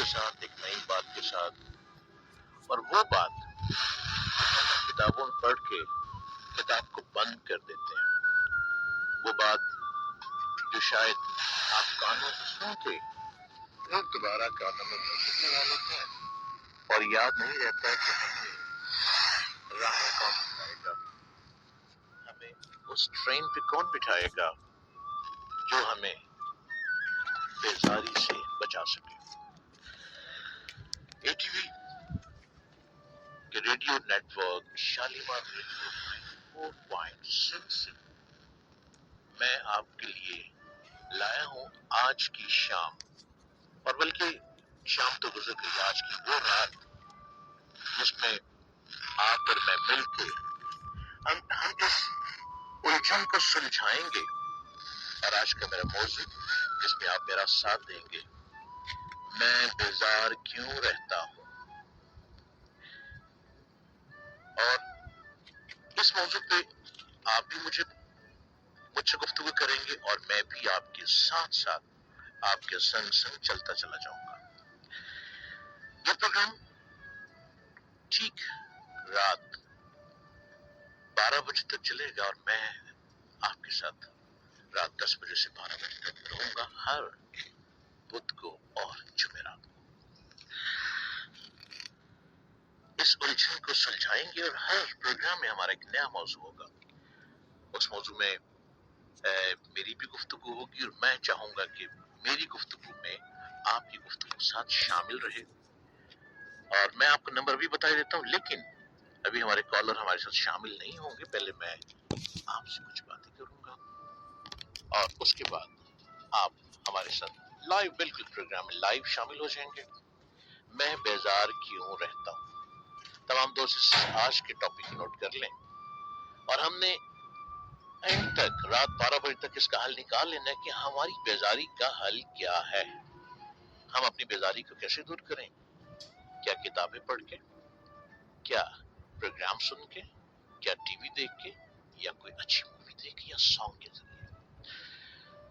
کے ساتھ، ایک نئی بات کے ساتھ، اور وہ بات کتابوں میں پڑھ کے کتاب کو بند کر دیتے ہیں، وہ بات جو شاید آپ کانوں سے سن کے پھر دوبارہ کانوں میں موسیقی لگا لیتے ہیں اور یاد نہیں رہتا کہ ہمیں راہ کون بتائے گا، ہمیں اس ٹرین پہ کون بٹھائے گا جو ہمیں بیزاری سے بچا سکے۔ اے ٹی وی کے radio network Shalimar radio 4.6 سے میں آپ کے لیے لایا ہوں آج کی شام، اور بلکہ شام تو گزر گئی، آج کی وہ رات جس میں آپ اور میں مل کے ہم اس الجھن کو سلجھائیں گے۔ اور آج کا میرا موضوع جس میں آپ میرا ساتھ دیں گے، میں بیزار کیوں رہتا ہوں، اور اس موضوع پہ آپ بھی مجھ سے گفتگو کریں گے اور میں بھی آپ کے ساتھ ساتھ آپ کے سنگ سنگ چلتا چلا جاؤں گا۔ یہ پروگرام ٹھیک رات 12 بجے تک چلے گا، اور میں آپ کے ساتھ رات 10 بجے سے 12 بجے تک رہوں گا، ہر بدھ کو اور جمعرات کو۔ اس الجھن کو سلجھائیں گے اور ہر پروگرام میں ہمارا ایک نیا موضوع ہوگا۔ اس موضوع میں میری بھی گفتگو ہوگی، اور میں چاہوں گا کہ میری گفتگو میں آپ کی گفتگو ساتھ شامل رہے۔ اور میں آپ کو نمبر بھی بتا دیتا ہوں، لیکن ابھی ہمارے کالر ہمارے ساتھ شامل نہیں ہوں گے، پہلے میں آپ سے کچھ باتیں کروں گا اور اس کے بعد آپ ہمارے ساتھ لائیو، بالکل پروگرام میں لائیو شامل ہو جائیں گے۔ میں بیزار کیوں رہتا ہوں، تمام دوست آج کے ٹاپک نوٹ کر لیں، اور ہم نے اینڈ تک رات 12 بجے تک اس کا حل نکال لینا ہے کہ ہماری بیزاری کا حل کیا ہے، ہم اپنی بیزاری کو کیسے دور کریں۔ کیا کتابیں پڑھ کے، کیا پروگرام سن کے، کیا ٹی وی دیکھ کے، یا کوئی اچھی مووی دیکھ کے، یا سانگ کے ذریعے۔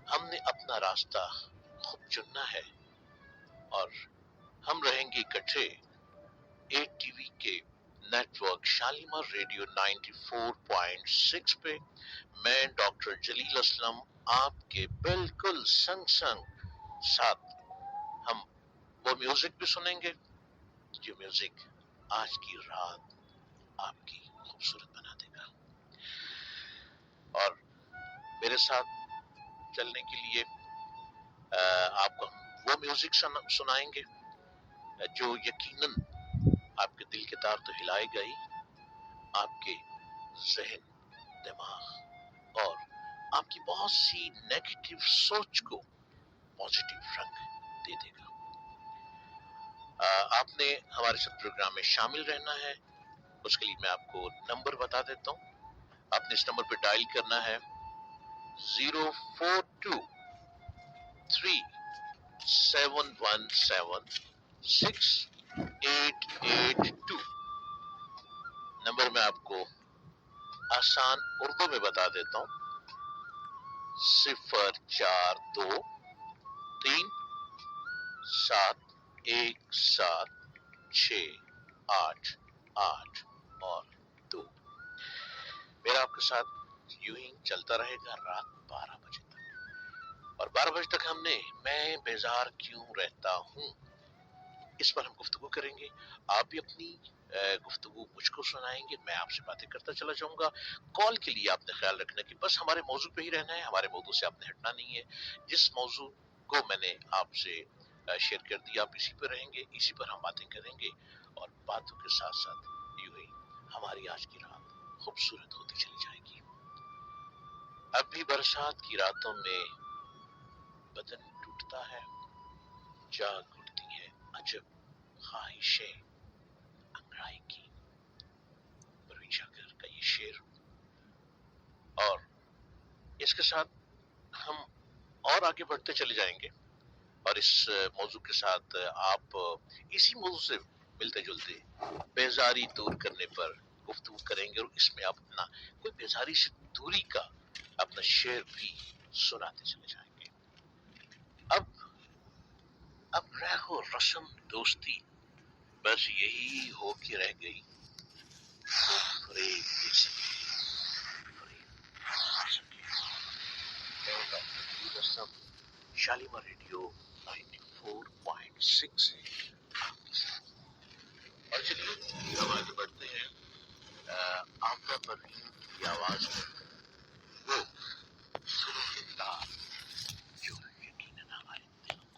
ہم نے اپنا راستہ خود چننا ہے، اور ہم رہیں گے اکٹھے اے ٹی وی کے نیٹ ورک شالیمار ریڈیو 94.6 پہ۔ میں ڈاکٹر جلیل اسلم آپ کے بالکل سنگ سنگ ساتھ، ہم وہ میوزک بھی سنیں گے جو میوزک آج کی رات آپ کی خوبصورت بنا دے گا، اور میرے ساتھ چلنے کے لیے آپ کو وہ میوزک سنائیں گے جو یقیناً آپ کے دل کے تار تو ہلائے گا ہی، آپ کے ذہن، دماغ اور آپ کی بہت سی نیگیٹو سوچ کو پازیٹیو رنگ دے دے گا۔ آپ نے ہمارے ساتھ پروگرام میں شامل رہنا ہے، اس کے لیے میں آپ کو نمبر بتا دیتا ہوں۔ آپ نے اس نمبر پہ ڈائل کرنا ہے 042-3-717-6882۔ نمبر میں آپ کو آسان اردو میں بتا دیتا ہوں، 042-3-717-688 اور 2۔ میرا آپ کے ساتھ یوں ہی چلتا رہے گا رات 12 بجے تک، اور 12 بجے تک ہم نے میں بیزار کیوں رہتا ہوں اس پر ہم گفتگو کریں گے۔ آپ بھی اپنی گفتگو مجھ کو سنائیں گے، میں آپ سے باتیں کرتا چلا جاؤں گا۔ کال کے لیے آپ نے خیال رکھنا کہ بس ہمارے موضوع پہ ہی رہنا ہے، ہمارے موضوع سے آپ نے ہٹنا نہیں ہے۔ جس موضوع کو میں نے آپ سے شیئر کر دیا، آپ اسی پر رہیں گے، اسی پر ہم باتیں کریں گے، اور باتوں کے ساتھ ساتھ یوں ہی ہماری آج کی رات خوبصورت ہوتی چلی جائے گی۔ اب بھی برسات کی راتوں میں بدن ٹوٹتا ہے، جاگ اٹھتی ہے عجب خواہشیں انگڑائی کی، پروین شاکر کا یہ شعر، اور اس کے ساتھ ہم اور آگے بڑھتے چلے جائیں گے، اور اس موضوع کے ساتھ آپ اسی موضوع سے ملتے جلتے بیزاری دور کرنے پر گفتگو کریں گے، اور اس میں آپ اپنا کوئی بیزاری سے دوری کا اپنا شعر بھی سناتے چلے جائیں گے۔ اب رہو रस्म दोस्ती बस यही हो के रह गई, वो फरेब दे सके, फरेब दे सके। मैं डॉक्टर रस्म, शालीमार रेडियो 94.6 है आपके साथ। और चलिए हम आगे बढ़ते हैं आपका परवीन की आवाज में, वो सुरों के तार जो यकीनन हमारे दिलों को।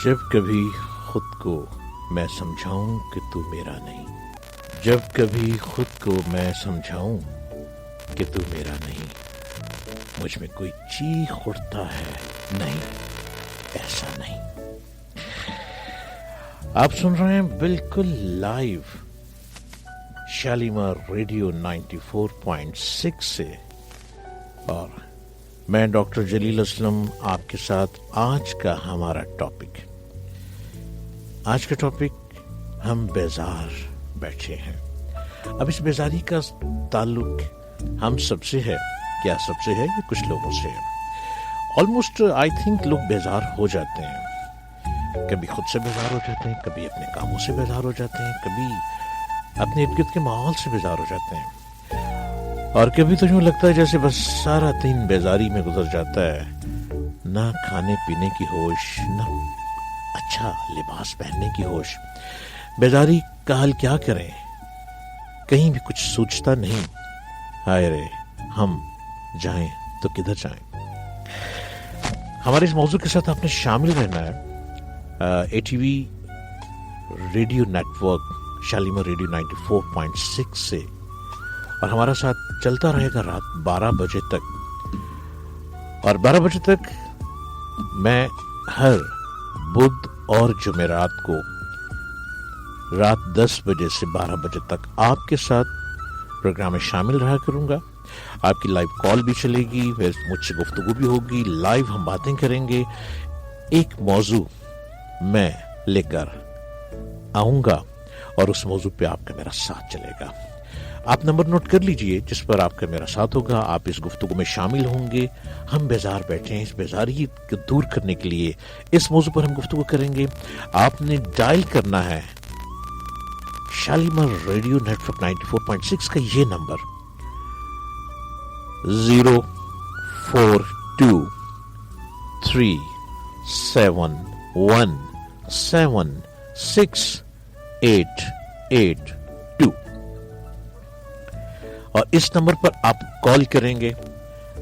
जब कभी खुद को मैं समझाऊं कि तू मेरा नहीं, जब कभी खुद को मैं समझाऊं कि तू मेरा नहीं, मुझ में कोई चीख उठता है, नहीं ऐसा नहीं। आप सुन रहे हैं बिल्कुल लाइव शालीमार रेडियो 94.6 से, और मैं डॉक्टर जलील असलम आपके साथ। आज का हमारा टॉपिक, आज का टॉपिक, हम बेजार बैठे हैं। अब इस बेजारी का ताल्लुक हम सबसे है, क्या सबसे है, ये कुछ लोगों से है। ऑलमोस्ट आई थिंक लोग बेजार हो जाते हैं, कभी खुद से बेजार हो जाते हैं, कभी अपने कामों से बेजार हो जाते हैं, कभी अपने इर्द गिर्द के माहौल से बेजार हो जाते हैं, और कभी तो यूं लगता है जैसे बस सारा दिन बेजारी में गुजर जाता है, ना खाने पीने की होश, ना अच्छा लिबास पहनने की होश। बेजारी का हाल क्या करें, कहीं भी कुछ सोचता नहीं। हाय रे, हम जाएं तो किधर जाएं। हमारे इस मौजू के साथ आपने शामिल रहना है ATV radio network Shalimar radio 94.6 से, और हमारा साथ चलता रहेगा रात 12 बजे तक। और 12 बजे तक मैं हर बुध और जुमेरात को रात 10 बजे से 12 बजे तक आपके साथ प्रोग्राम में शामिल रहा करूंगा। आपकी लाइव कॉल भी चलेगी, मुझसे गुफ्तगू भी होगी, लाइव हम बातें करेंगे। एक मौजू मैं लेकर आऊंगा और उस मौजू पे आपका मेरा साथ चलेगा। आप नंबर नोट कर लीजिए जिस पर आपका मेरा साथ होगा, आप इस गुफ्तगू में शामिल होंगे। हम बेजार बैठे हैं, इस बेजारी को दूर करने के लिए इस मौजू पर हम गुफ्तगू करेंगे। आपने डायल करना है शालीमार रेडियो नेटवर्क 94.6 का ये नंबर 0423717682, और इस नंबर पर आप कॉल करेंगे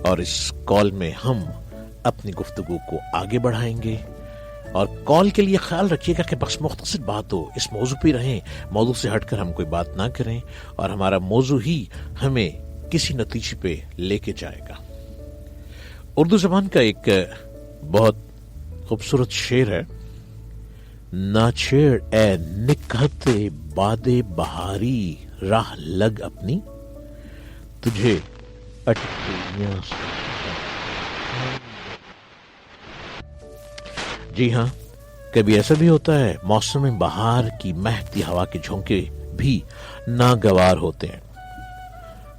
और इस कॉल में हम अपनी गुफ्तगू को आगे बढ़ाएंगे। और कॉल के लिए ख्याल रखिएगा कि बस मुख्तसर बात हो, इस मौजू पे रहें, मौजू से हटकर हम कोई बात ना करें, और हमारा मौजू ही हमें किसी नतीजे पे लेके जाएगा। उर्दू ज़बान का एक बहुत खूबसूरत शेर है, ना छेड़ ए निकहते बादे बहारी, राह लग अपनी, तुझे अटकलियां। जी हाँ, कभी ऐसा भी होता है मौसम में बहार की महकती हवा के झोंके भी नागवार होते हैं,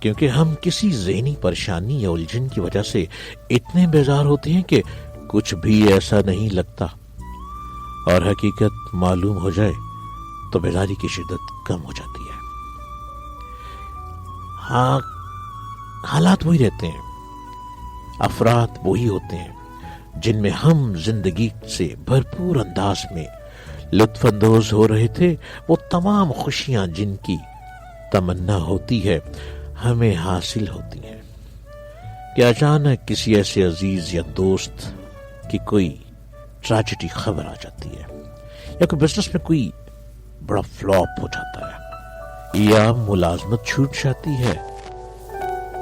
क्योंकि हम किसी ज़हनी परेशानी या उलझन की वजह से इतने बेजार होते हैं कि कुछ भी ऐसा नहीं लगता, और हकीकत मालूम हो जाए तो बेजारी की शिद्दत कम हो जाती है। हाँ, हालात वही रहते हैं, अफराद वही होते हैं जिनमें हम जिंदगी से भरपूर अंदाज में लुत्फानंदोज हो रहे थे। वो तमाम खुशियां जिनकी तमन्ना होती है हमें हासिल होती हैं कि अचानक किसी ऐसे अजीज या दोस्त की कोई ट्रेजेडी खबर आ जाती है, या कोई बिजनेस में कोई बड़ा फ्लॉप हो जाता है, या मुलाजमत छूट जाती है,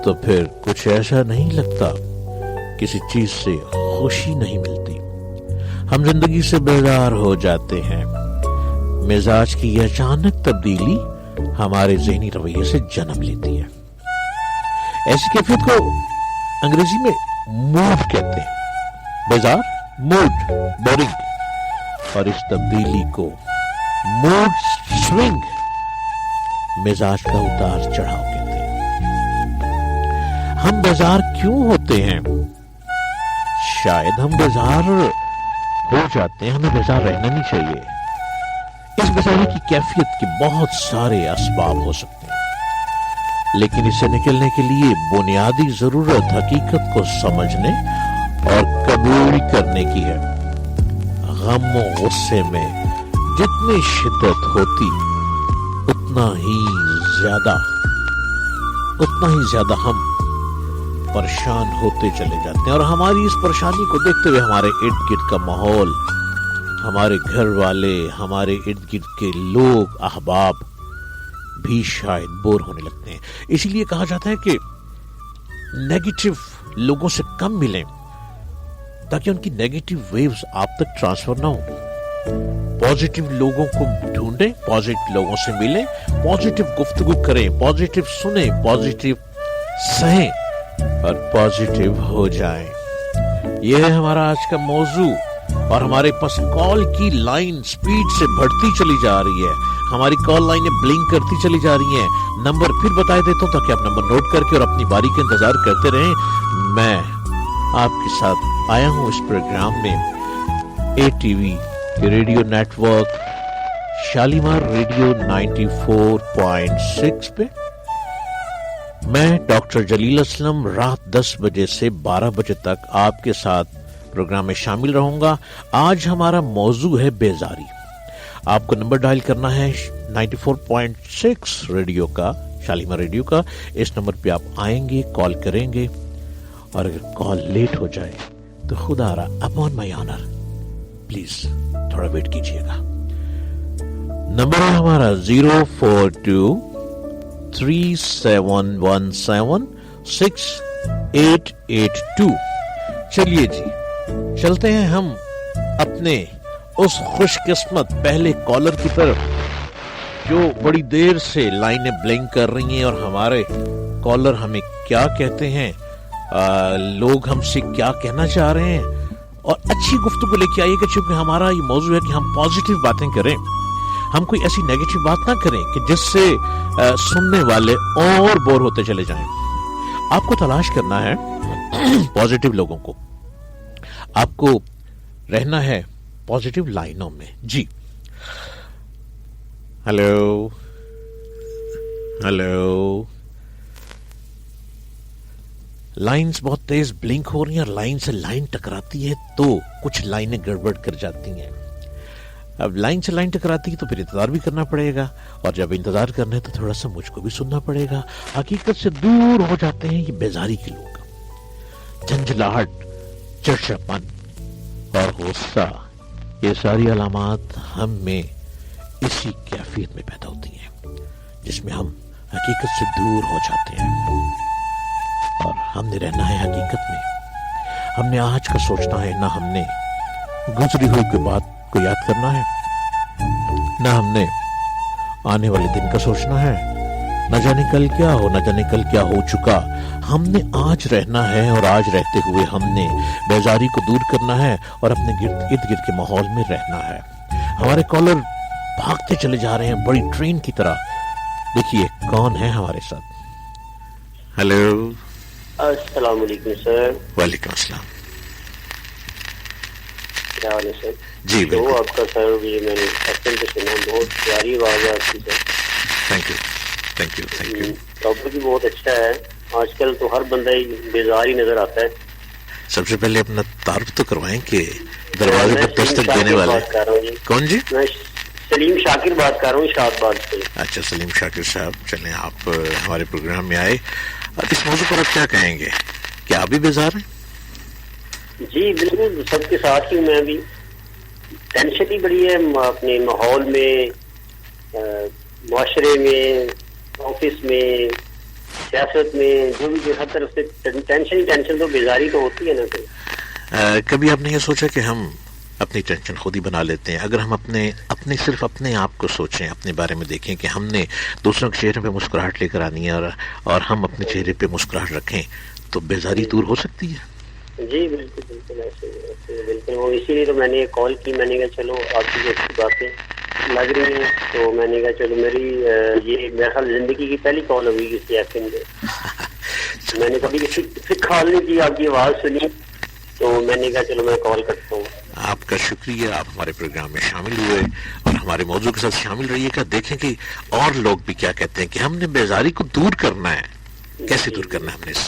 तो फिर कुछ ऐसा नहीं लगता, किसी चीज से खुशी नहीं मिलती, हम जिंदगी से बेजार हो जाते हैं। मिजाज की यह अचानक तब्दीली हमारे ज़हनी रवैये से जन्म लेती है। ऐसी कैफियत को अंग्रेजी में मूड कहते हैं, बेजार, मूड, बोरिंग, और इस तब्दीली को मूड स्विंग, मिजाज का उतार चढ़ाव कहते हैं। हम बेजार क्यों होते हैं? शायद हम बेजार हो जाते हैं, हमें बेजार रहना नहीं चाहिए। इस बेजारी की कैफियत के बहुत सारे असबाब हो सकते हैं, लेकिन इससे निकलने के लिए बुनियादी जरूरत हकीकत को समझने और कबूल करने की है। गम और गुस्से में जितनी शिद्दत होती उतना ही ज्यादा हम परेशान होते चले जाते हैं, और हमारी इस परेशानी को देखते हुए हमारे इर्द गिर्द का माहौल, हमारे घर वाले, हमारे इर्द गिर्द के लोग, अहबाब भी शायद बोर होने लगते हैं। इसीलिए कहा जाता है कि नेगेटिव लोगों से कम मिलें ताकि उनकी नेगेटिव वेव्स आप तक ट्रांसफर ना हो। पॉजिटिव लोगों को ढूंढें, पॉजिटिव लोगों से मिलें, पॉजिटिव गुफ्तगू करें, पॉजिटिव सुने, पॉजिटिव सहें और पॉजिटिव हो जाएं। यह है हमारा आज का मौजू, और हमारे पास कॉल की लाइन स्पीड से बढ़ती चली जा रही है, हमारी कॉल लाइनें ब्लिंक करती चली जा रही हैं। नंबर फिर बता देता हूं ताकि आप नंबर नोट करके और अपनी बारी का इंतजार करते रहें। मैं आपके साथ आया हूं इस प्रोग्राम में ATV radio network, Shalimar radio 94.6 पे। मैं डॉक्टर जलील असलम रात 10 बजे से 12 बजे तक आपके साथ प्रोग्राम में शामिल रहूंगा। आज हमारा मौजू है बेजारी। आपको नंबर डायल करना है 94.6 रेडियो का, शालीमार रेडियो का। इस नंबर पे आप आएंगे, कॉल करेंगे, और अगर कॉल लेट हो जाए तो खुदा रहा, अपॉन माई ऑनर, प्लीज थोड़ा वेट कीजिएगा। नंबर है हमारा 04237176882। चलिए जी, चलते हैं हम अपने उस खुशकिस्मत पहले कॉलर की तरफ जो बड़ी देर से लाइनें ब्लिंक कर रही हैं, और हमारे कॉलर हमें क्या कहते हैं, लोग हमसे क्या कहना चाह रहे हैं, और अच्छी गुफ्तगू लेके आइएगा, क्योंकि हमारा ये मौजू है कि हम पॉजिटिव बातें करें, हम कोई ऐसी नेगेटिव बात ना करें कि जिससे सुनने वाले और बोर होते चले जाएं। आपको तलाश करना है पॉजिटिव लोगों को, आपको रहना है पॉजिटिव लाइनों में जी। हेलो हेलो, लाइंस बहुत तेज ब्लिंक हो रही हैं, और लाइन से लाइन टकराती है तो कुछ लाइनें गड़बड़ कर जाती हैं। अब लाइन से लाइन टकराती है तो फिर इंतजार भी करना पड़ेगा, और जब इंतजार करना है तो थोड़ा सा मुझको भी सुनना पड़ेगा। हकीकत से दूर हो जाते हैं ये बेजारी के लोग। झंझलाहट, चिड़चिड़ापन और गुस्सा, ये सारी अलामात हम में इसी कैफियत में पैदा होती हैं जिसमें हम हकीकत से दूर हो जाते हैं, और हमने रहना है हकीकत में। हमने आज का सोचना है, ना हमने गुजरी हुई की बात को याद करना है, ना हमने आने वाले दिन का सोचना है, न जाने कल क्या हो, न जाने कल क्या हो चुका। हमने आज रहना है, और आज रहते हुए हमने बेजारी को दूर करना है और अपने इर्द गिर्द के माहौल में रहना है। हमारे कॉलर भागते चले जा रहे हैं बड़ी ट्रेन की तरह। देखिए कौन है हमारे साथ। हेलो, अस्सलाम वालेकुम सर। वालेकुम अस्सलाम। क्या हाल है सर? जी तो आपका सर, ये मैंने अक्सर से सुना, बहुत प्यारी आवाज है आपकी sir. Thank you thank you thank you. Topic भी बहुत अच्छा है। आजकल तो हर बंदा ही बेजार ही नजर आता है। सबसे पहले अपना तारुफ तो करवाएं कि दरवाजे पर दस्तक देने वाले कौन जी? मैं सलीम शाकिर बात कर रहा हूँ शाहबाद से। अच्छा सलीम शाकिर साहब, चलें आप हमारे प्रोग्राम में आए। अब इस मौजू पर आप क्या कहेंगे? क्या आप भी बेजार हैं? जी बिल्कुल, सबके साथ ही मैं भी। ٹینشن ہی بڑی ہے اپنے ماحول میں، معاشرے میں، آفس میں، سیاست میں، جو بھی ہر طرف سے ٹینشن ہی ٹینشن، تو بیزاری تو ہوتی ہے نا پھر۔ کبھی آپ نے یہ سوچا کہ ہم اپنی ٹینشن خود ہی بنا لیتے ہیں؟ اگر ہم صرف اپنے آپ کو سوچیں، اپنے بارے میں دیکھیں کہ ہم نے دوسروں کے چہرے پہ مسکراہٹ لے کر آنی ہے اور ہم اپنے چہرے پہ مسکراہٹ رکھیں تو بیزاری دور ہو سکتی ہے۔ جی بالکل بالکل ایسے بالکل، وہ اسی لیے تو میں نے کال کی، میں نے کہا چلو آپ کی اچھی باتیں لگ رہی ہیں، تو میں نے کہا چلو میری یہ میرا خیال زندگی کی پہلی کال ہوگی کسی ایف ایم پہ، میں نے کبھی کسی کال نہیں کی، آپ کی آواز سنی تو میں نے کہا چلو میں کال کرتا ہوں۔ آپ کا شکریہ، آپ ہمارے پروگرام میں شامل ہوئے اور ہمارے موضوع کے ساتھ شامل رہیے گا۔ دیکھیں کہ اور لوگ بھی کیا کہتے ہیں کہ ہم نے بیزاری کو دور کرنا ہے، کیسے دور کرنا ہے ہم نے اس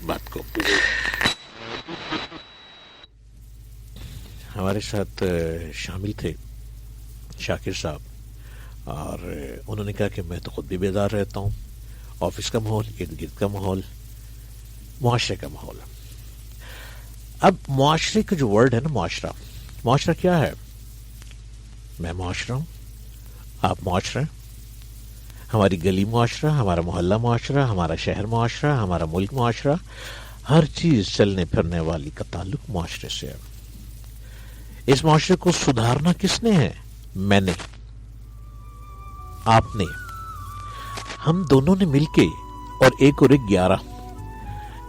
بات کو۔ ہمارے ساتھ شامل تھے شاکر صاحب، اور انہوں نے کہا کہ میں تو خود بھی بیدار رہتا ہوں، آفس کا ماحول، ارد گرد کا ماحول، معاشرے کا ماحول۔ اب معاشرے کا جو ورڈ ہے نا، معاشرہ کیا ہے؟ میں معاشرہ ہوں، آپ معاشرہ ہیں، ہماری گلی معاشرہ، ہمارا محلہ معاشرہ، ہمارا شہر معاشرہ، ہمارا ملک معاشرہ، ہر چیز چلنے پھرنے والی کا تعلق معاشرے سے ہے۔ اس معاشرے کو سدھارنا کس نے ہے؟ میں نے، آپ نے، ہم دونوں نے مل کے، اور ایک 11۔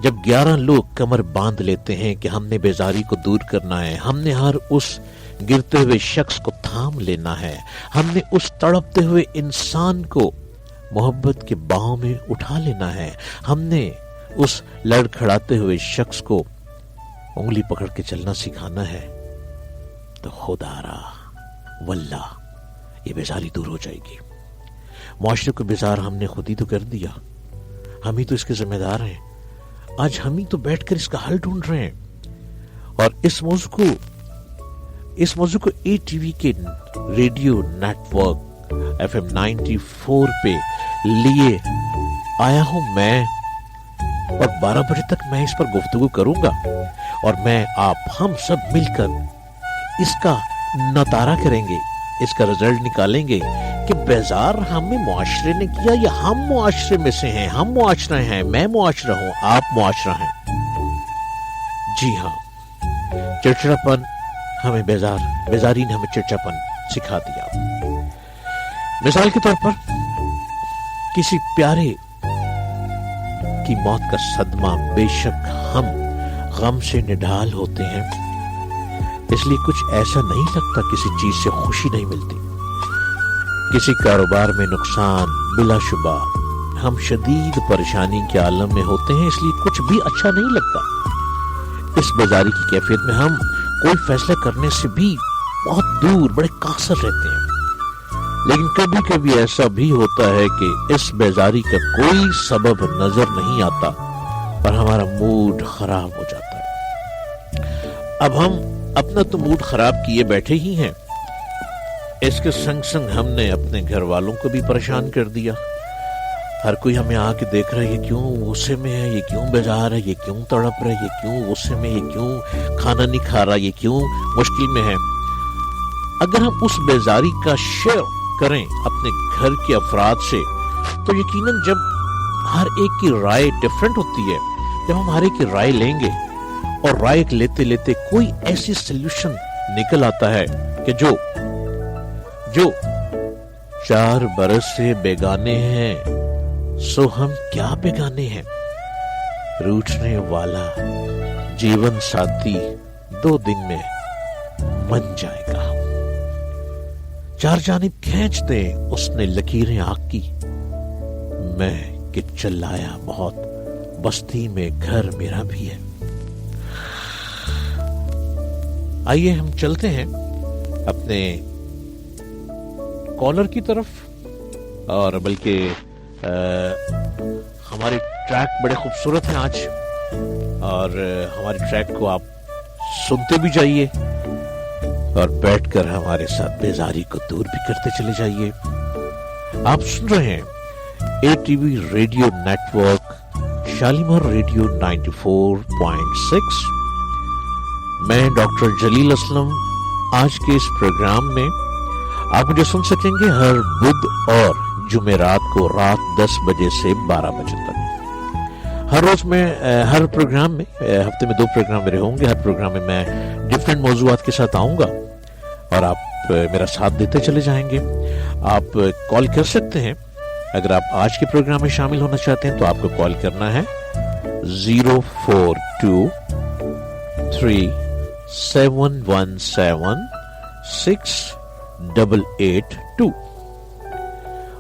جب 11 لوگ کمر باندھ لیتے ہیں کہ ہم نے بیزاری کو دور کرنا ہے، ہم نے ہر اس گرتے ہوئے شخص کو تھام لینا ہے، ہم نے اس تڑپتے ہوئے انسان کو محبت کے باہوں میں اٹھا لینا ہے، ہم نے اس لڑکھڑاتے ہوئے شخص کو انگلی پکڑ کے چلنا سکھانا ہے، تو خدا را واللہ یہ بیزاری دور ہو جائے گی۔ معاشرے کو بیزار ہم نے خود ہی تو کر دیا، ہم ہی تو اس کے ذمہ دار ہیں۔ آج ہم ہی تو بیٹھ کر اس کا حل ڈھونڈ رہے ہیں، اور اس موضوع کو اے ٹی وی کے ریڈیو نیٹ ورک FM 94 پہ لیے آیا ہوں میں، اور 12 بجے تک میں اس پر گفتگو کروں گا، اور میں آپ ہم سب مل کر اس کا نتارا کریں گے، اس کا رزلٹ نکالیں گے کہ بیزار ہمیں معاشرے نے کیا یا ہم معاشرے میں سے ہیں۔ ہم معاشرہ ہیں، میں معاشرہ ہوں، آپ معاشرہ ہیں۔ جی ہاں، چڑچڑاپن ہمیں بیزاری نے ہمیں چڑچڑاپن سکھا دیا۔ مثال کے طور پر کسی پیارے کی موت کا صدمہ، بے شک ہم غم سے نڈال ہوتے ہیں، اس لیے کچھ ایسا نہیں لگتا، کسی چیز سے خوشی نہیں ملتی، کسی کاروبار میں نقصان، بلا شبہ ہم شدید پریشانی کے عالم میں ہوتے ہیں، اس لیے کچھ بھی اچھا نہیں لگتا۔ اس بیزاری کی کیفیت میں ہم کوئی فیصلہ کرنے سے بھی بہت دور، بڑے قاصر رہتے ہیں۔ لیکن کبھی کبھی ایسا بھی ہوتا ہے کہ اس بیزاری کا کوئی سبب نظر نہیں آتا اور ہمارا موڈ خراب ہو جاتا ہے۔ اب ہم اپنا تو موڈ خراب کیے بیٹھے ہی ہیں، اس کے سنگ سنگ ہم نے اپنے گھر والوں کو بھی پریشان کر دیا۔ ہر کوئی ہمیں آ کے دیکھ رہا ہے، یہ کیوں غصے میں ہے، یہ کیوں بیزار ہے، یہ کیوں تڑپ رہا ہے، یہ کیوں غصے میں، یہ کیوں کھانا نہیں کھا رہا، یہ کیوں مشکل میں ہے۔ اگر ہم اس بیزاری کا شیئر کریں اپنے گھر کے افراد سے، تو یقیناً جب ہر ایک کی رائے ڈیفرنٹ ہوتی ہے، جب ہم ہر ایک کی رائے لیں گے اور رائے لیتے لیتے کوئی ایسی سلیوشن نکل آتا ہے کہ جو 4 برس سے بیگانے ہیں، سو ہم کیا بیگانے ہیں۔ روٹنے والا جیون ساتھی 2 دن میں بن جائے گا۔ 4 جانب کھینچ دے اس نے لکیریں آگ کی، میں کہ چلایا بہت، بستی میں گھر میرا بھی ہے۔ آئیے ہم چلتے ہیں اپنے کالر کی طرف، اور بلکہ ہمارے ٹریک بڑے خوبصورت ہیں آج، اور ہمارے ٹریک کو آپ سنتے بھی جائیے اور بیٹھ کر ہمارے ساتھ بیزاری کو دور بھی کرتے چلے جائیے۔ آپ سن رہے ہیں A T V radio network, Shalimar radio 94.6۔ میں ڈاکٹر جلیل اسلم آج کے اس پروگرام میں آپ مجھے سن سکیں گے ہر بدھ اور جمعرات کو رات 10 بجے سے 12 بجے تک. ہر روز میں ہر پروگرام میں ہفتے میں 2 پروگرام میرے ہوں گے. ہر پروگرام میں میں ڈفرینٹ موضوعات کے ساتھ آؤں گا اور آپ میرا ساتھ دیتے چلے جائیں گے. آپ کال کر سکتے ہیں. اگر آپ آج کے پروگرام میں شامل ہونا چاہتے ہیں تو آپ کو کال کرنا ہے 04237176882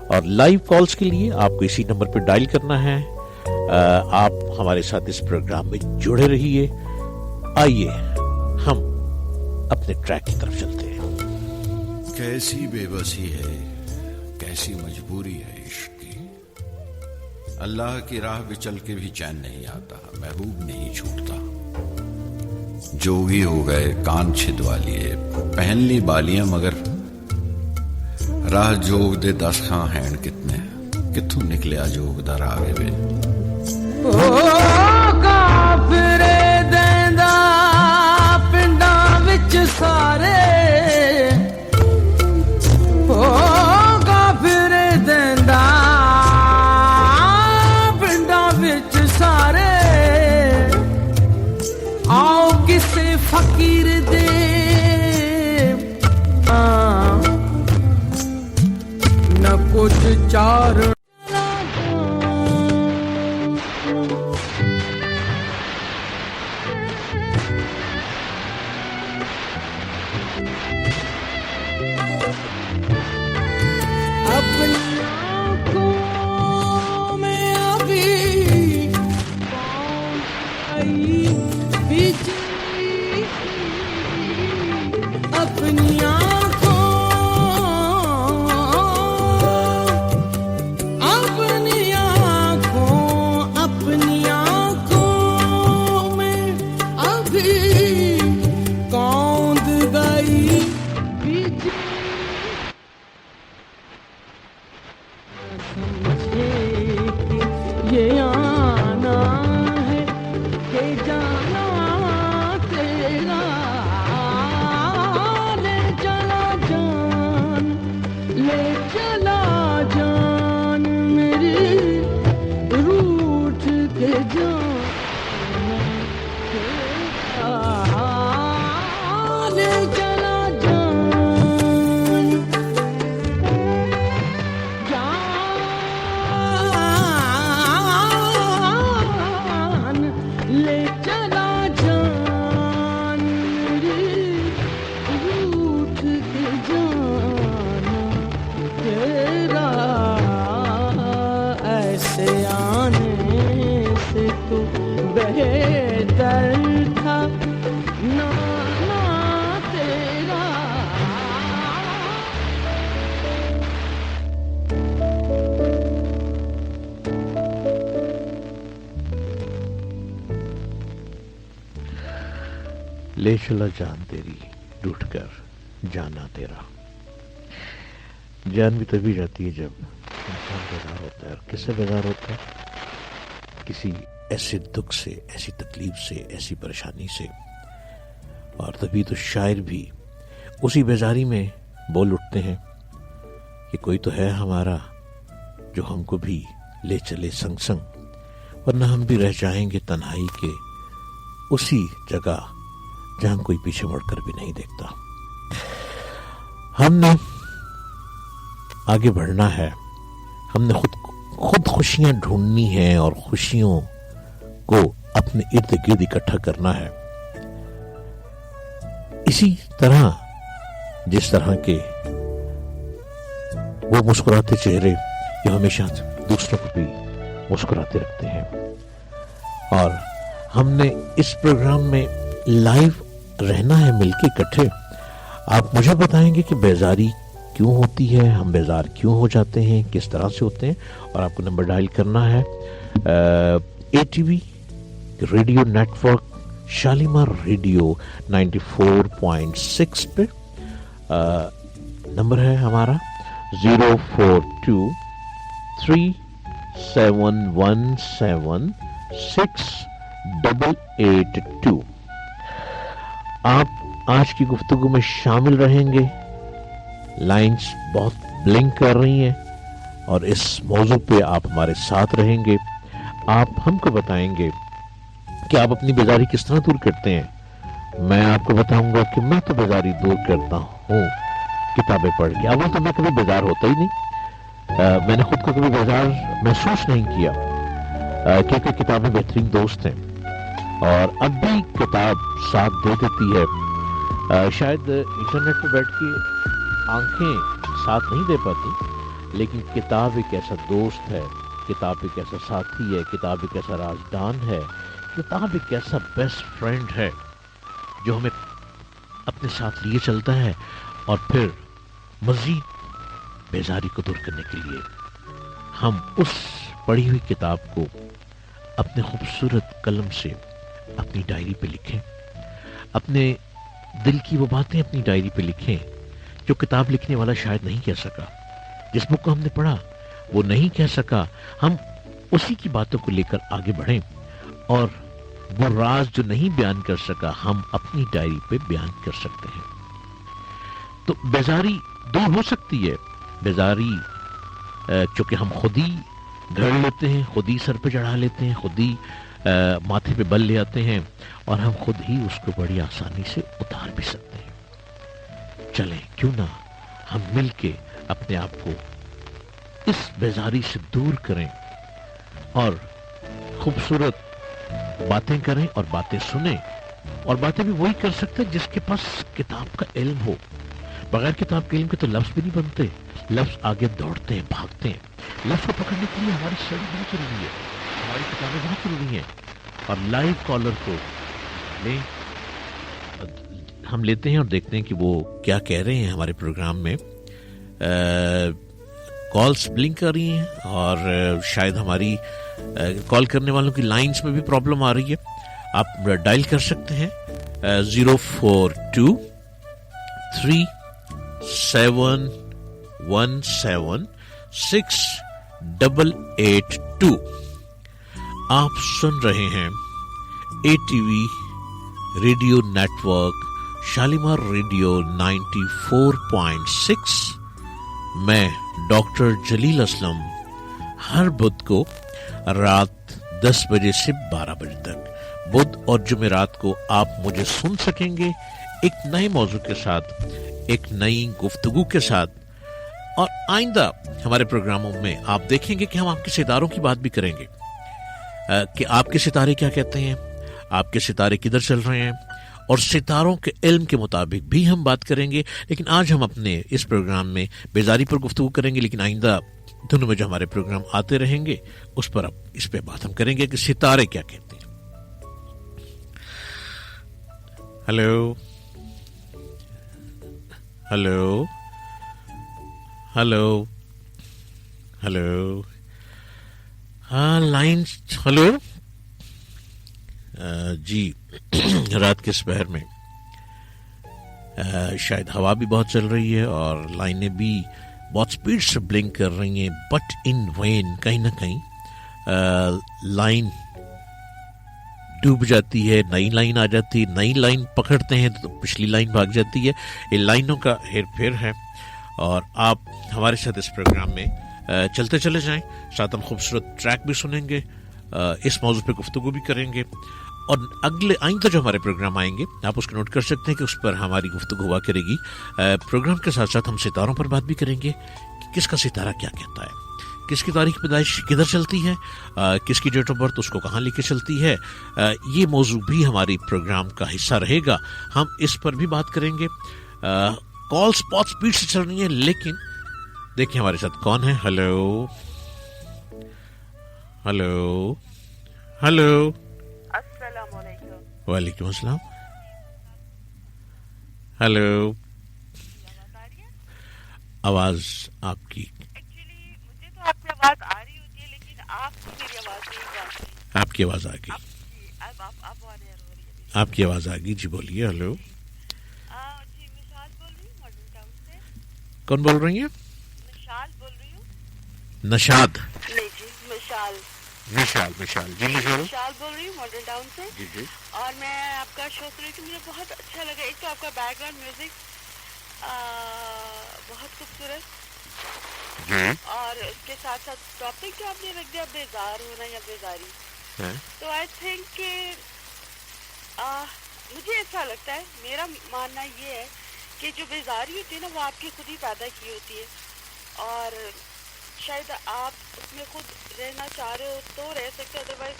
اور لائیو کالز کے لیے آپ کو اسی نمبر پہ ڈائل کرنا ہے. آپ ہمارے ساتھ اس پروگرام میں جڑے رہیے. آئیے ہم اپنے ٹریک کی طرف چلتے ہیں. کیسی بے بسی ہے، کیسی مجبوری ہے عشق کی. اللہ کی راہ پہ چل کے بھی چین نہیں آتا، محبوب نہیں چھوٹتا. جوگی ہو گئے، کان چھدوا لیے، پہن لی بالیاں، مگر راہ جوگ دے 10 خاں ہین کتنے کتوں نکلیا جوگ دا راہ وے. کافرے دیندا پنڈاں وچ سارے، کافرے دیندا پنڈاں وچ سارے. آؤ کسے فقیر دے نہ کچھ چار لے چلا جان تیری ڈوٹ کر جانا تیرا. جان بھی تبھی جاتی ہے جب انسان بیدار ہوتا ہے. اور کس سے بیدار ہوتا ہے؟ کسی ایسے دکھ سے، ایسی تکلیف سے، ایسی پریشانی سے. اور تبھی تو شاعر بھی اسی بیزاری میں بول اٹھتے ہیں کہ کوئی تو ہے ہمارا جو ہم کو بھی لے چلے سنگ سنگ، ورنہ ہم بھی رہ جائیں گے تنہائی کے اسی جگہ جہاں کوئی پیچھے مڑ کر بھی نہیں دیکھتا. ہم نے آگے بڑھنا ہے. ہم نے خود خوشیاں ڈھونڈنی ہیں اور خوشیوں کو اپنے ارد گرد اکٹھا کرنا ہے. اسی طرح جس طرح کے وہ مسکراتے چہرے جو ہمیشہ دوسروں کو بھی مسکراتے رکھتے ہیں. اور ہم نے اس پروگرام میں لائیو رہنا ہے مل کے اکٹھے. آپ مجھے بتائیں گے کہ بیزاری کیوں ہوتی ہے، ہم بیزار کیوں ہو جاتے ہیں، کس طرح سے ہوتے ہیں. اور آپ کو نمبر ڈائل کرنا ہے ATV radio network Shalimar radio 94.6 پہ. نمبر ہے ہمارا 04237176882. آپ آج کی گفتگو میں شامل رہیں گے. لائنز بہت بلنک کر رہی ہیں اور اس موضوع پہ آپ ہمارے ساتھ رہیں گے. آپ ہم کو بتائیں گے کہ آپ اپنی بیزاری کس طرح دور کرتے ہیں. میں آپ کو بتاؤں گا کہ میں تو بیزاری دور کرتا ہوں کتابیں پڑھ کے. اول تو میں کبھی بیزار ہوتا ہی نہیں. میں نے خود کو کبھی بیزار محسوس نہیں کیا کیونکہ کتابیں بہترین دوست ہیں اور اب بھی کتاب ساتھ دے دیتی ہے. شاید انٹرنیٹ پہ بیٹھ کے آنکھیں ساتھ نہیں دے پاتی لیکن کتاب ایک ایسا دوست ہے, کتاب ایک ایسا ساتھی ہے, کتاب ایک ایسا رازدان ہے, کتاب ایک ایسا بیسٹ فرینڈ ہے جو ہمیں اپنے ساتھ لیے چلتا ہے اور پھر مزید بیزاری کو دور کرنے کے لیے ہم اس پڑھی ہوئی کتاب کو اپنے خوبصورت قلم سے اپنی ڈائری پہ لکھیں. اپنے دل کی وہ باتیں اپنی ڈائری پہ لکھیں جو کتاب لکھنے والا شاید نہیں کہہ سکا. جس بک کو ہم نے پڑھا وہ نہیں کہہ سکا. ہم اسی کی باتوں کو لے کر آگے بڑھیں اور وہ راز جو نہیں بیان کر سکا ہم اپنی ڈائری پہ بیان کر سکتے ہیں. تو بیزاری دور ہو سکتی ہے. بیزاری چونکہ ہم خود ہی گھڑ لیتے ہیں, خود ہی سر پہ چڑھا لیتے ہیں, خود ہی ماتھے پہ بل لے آتے ہیں اور ہم خود ہی اس کو بڑی آسانی سے اتار بھی سکتے ہیں. چلیں کیوں نہ ہم مل کے اپنے آپ کو اس بیزاری سے دور کریں اور خوبصورت باتیں کریں اور باتیں سنیں. اور باتیں بھی وہی کر سکتے جس کے پاس کتاب کا علم ہو. بغیر کتاب کے علم کے تو لفظ بھی نہیں بنتے. لفظ آگے دوڑتے ہیں, بھاگتے ہیں. لفظ کو پکڑنے کے لیے ہماری اسٹڈی بہت ضروری ہے, ہماری کتابیں بہت ضروری ہیں. اور لائیو کالر کو ہم لیتے ہیں اور دیکھتے ہیں کہ وہ کیا کہہ رہے ہیں ہمارے پروگرام میں. کالز بلنک کر رہی ہیں اور شاید ہماری کال کرنے والوں کی لائنز میں بھی پرابلم آ رہی ہے. آپ ڈائل کر سکتے ہیں 04237176882. آپ سن رہے ہیں ATV radio network Shalimar radio 94.6. میں ڈاکٹر جلیل اسلم ہر بدھ کو رات 10 بجے سے 12 بجے تک بدھ اور جمعرات کو آپ مجھے سن سکیں گے ایک نئے موضوع کے ساتھ, ایک نئی گفتگو کے ساتھ. اور آئندہ ہمارے پروگراموں میں آپ دیکھیں گے کہ ہم آپ کے ستاروں کی بات بھی کریں گے کہ آپ کے ستارے کیا کہتے ہیں, آپ کے ستارے کدھر چل رہے ہیں, اور ستاروں کے علم کے مطابق بھی ہم بات کریں گے. لیکن آج ہم اپنے اس پروگرام میں بیزاری پر گفتگو کریں گے, لیکن آئندہ دنوں میں جو ہمارے پروگرام آتے رہیں گے اس پر اب اس پہ بات ہم کریں گے کہ ستارے کیا کہتے ہیں. ہیلو ہیلو ہیلو ہیلو ہاں لائن ہیلو جی. رات کے سپہر میں شاید ہوا بھی بہت چل رہی ہے اور لائنیں بھی بہت سپیڈ سے بلنک کر رہی ہیں, بٹ ان وین کہیں نہ کہیں لائن ڈوب جاتی ہے, نئی لائن آ جاتی ہے, نئی لائن پکڑتے ہیں تو پچھلی لائن بھاگ جاتی ہے. یہ لائنوں کا ہیر پھیر ہے اور آپ ہمارے ساتھ اس پروگرام میں چلتے چلے جائیں. ساتھ ہم خوبصورت ٹریک بھی سنیں گے, اس موضوع پہ گفتگو بھی کریں گے اور اگلے آئندہ جو ہمارے پروگرام آئیں گے آپ اس کو نوٹ کر سکتے ہیں کہ اس پر ہماری گفتگو ہوا کرے گی. پروگرام کے ساتھ ساتھ ہم ستاروں پر بات بھی کریں گے کہ کس کا ستارہ کیا کہتا ہے, کس کی تاریخ پیدائش کدھر چلتی ہے, کس کی ڈیٹ آف برتھ اس کو کہاں لے کے چلتی ہے. یہ موضوع بھی ہماری پروگرام کا حصہ رہے گا, ہم اس پر بھی بات کریں گے. کالز بہت سپیڈ سے چل رہی ہیں لیکن دیکھیں ہمارے ساتھ کون ہے. ہیلو ہیلو ہیلو السلام علیکم. وعلیکم السلام. ہیلو آواز آپ کی ایکچولی مجھے تو آپ کی آواز آ رہی ہوتی ہے لیکن آپ کو میری آواز نہیں جاتی. آپ کی آواز آ گئی, آپ کی آواز آ گئی. جی بولیے. ہیلو جی مشال بول رہی ہوں ماڈل ٹاؤن سے. کون بول رہی ہیں؟ مشال بول رہی ہوں. نشاد. نہیں جی مشال. مشال جی مشال विशाल बोल रही हूँ मॉडल टाउन से جی جی और मैं आपका शो सुन रही थी मुझे बहुत अच्छा लगा एक तो आपका बैकग्राउंड म्यूजिक बहुत खूबसूरत جی और उसके साथ साथ टॉपिक जो आपने रख दिया बेजार होना या बेजारी तो आई थिंक कि मुझे ऐसा लगता है मेरा मानना ये है कि जो बेजारी होती है ना वो आपकी खुद ही पैदा की होती है और शायद आप उसमें खुद रहना चाह रहे हो तो रह सकते हो अदरवाइज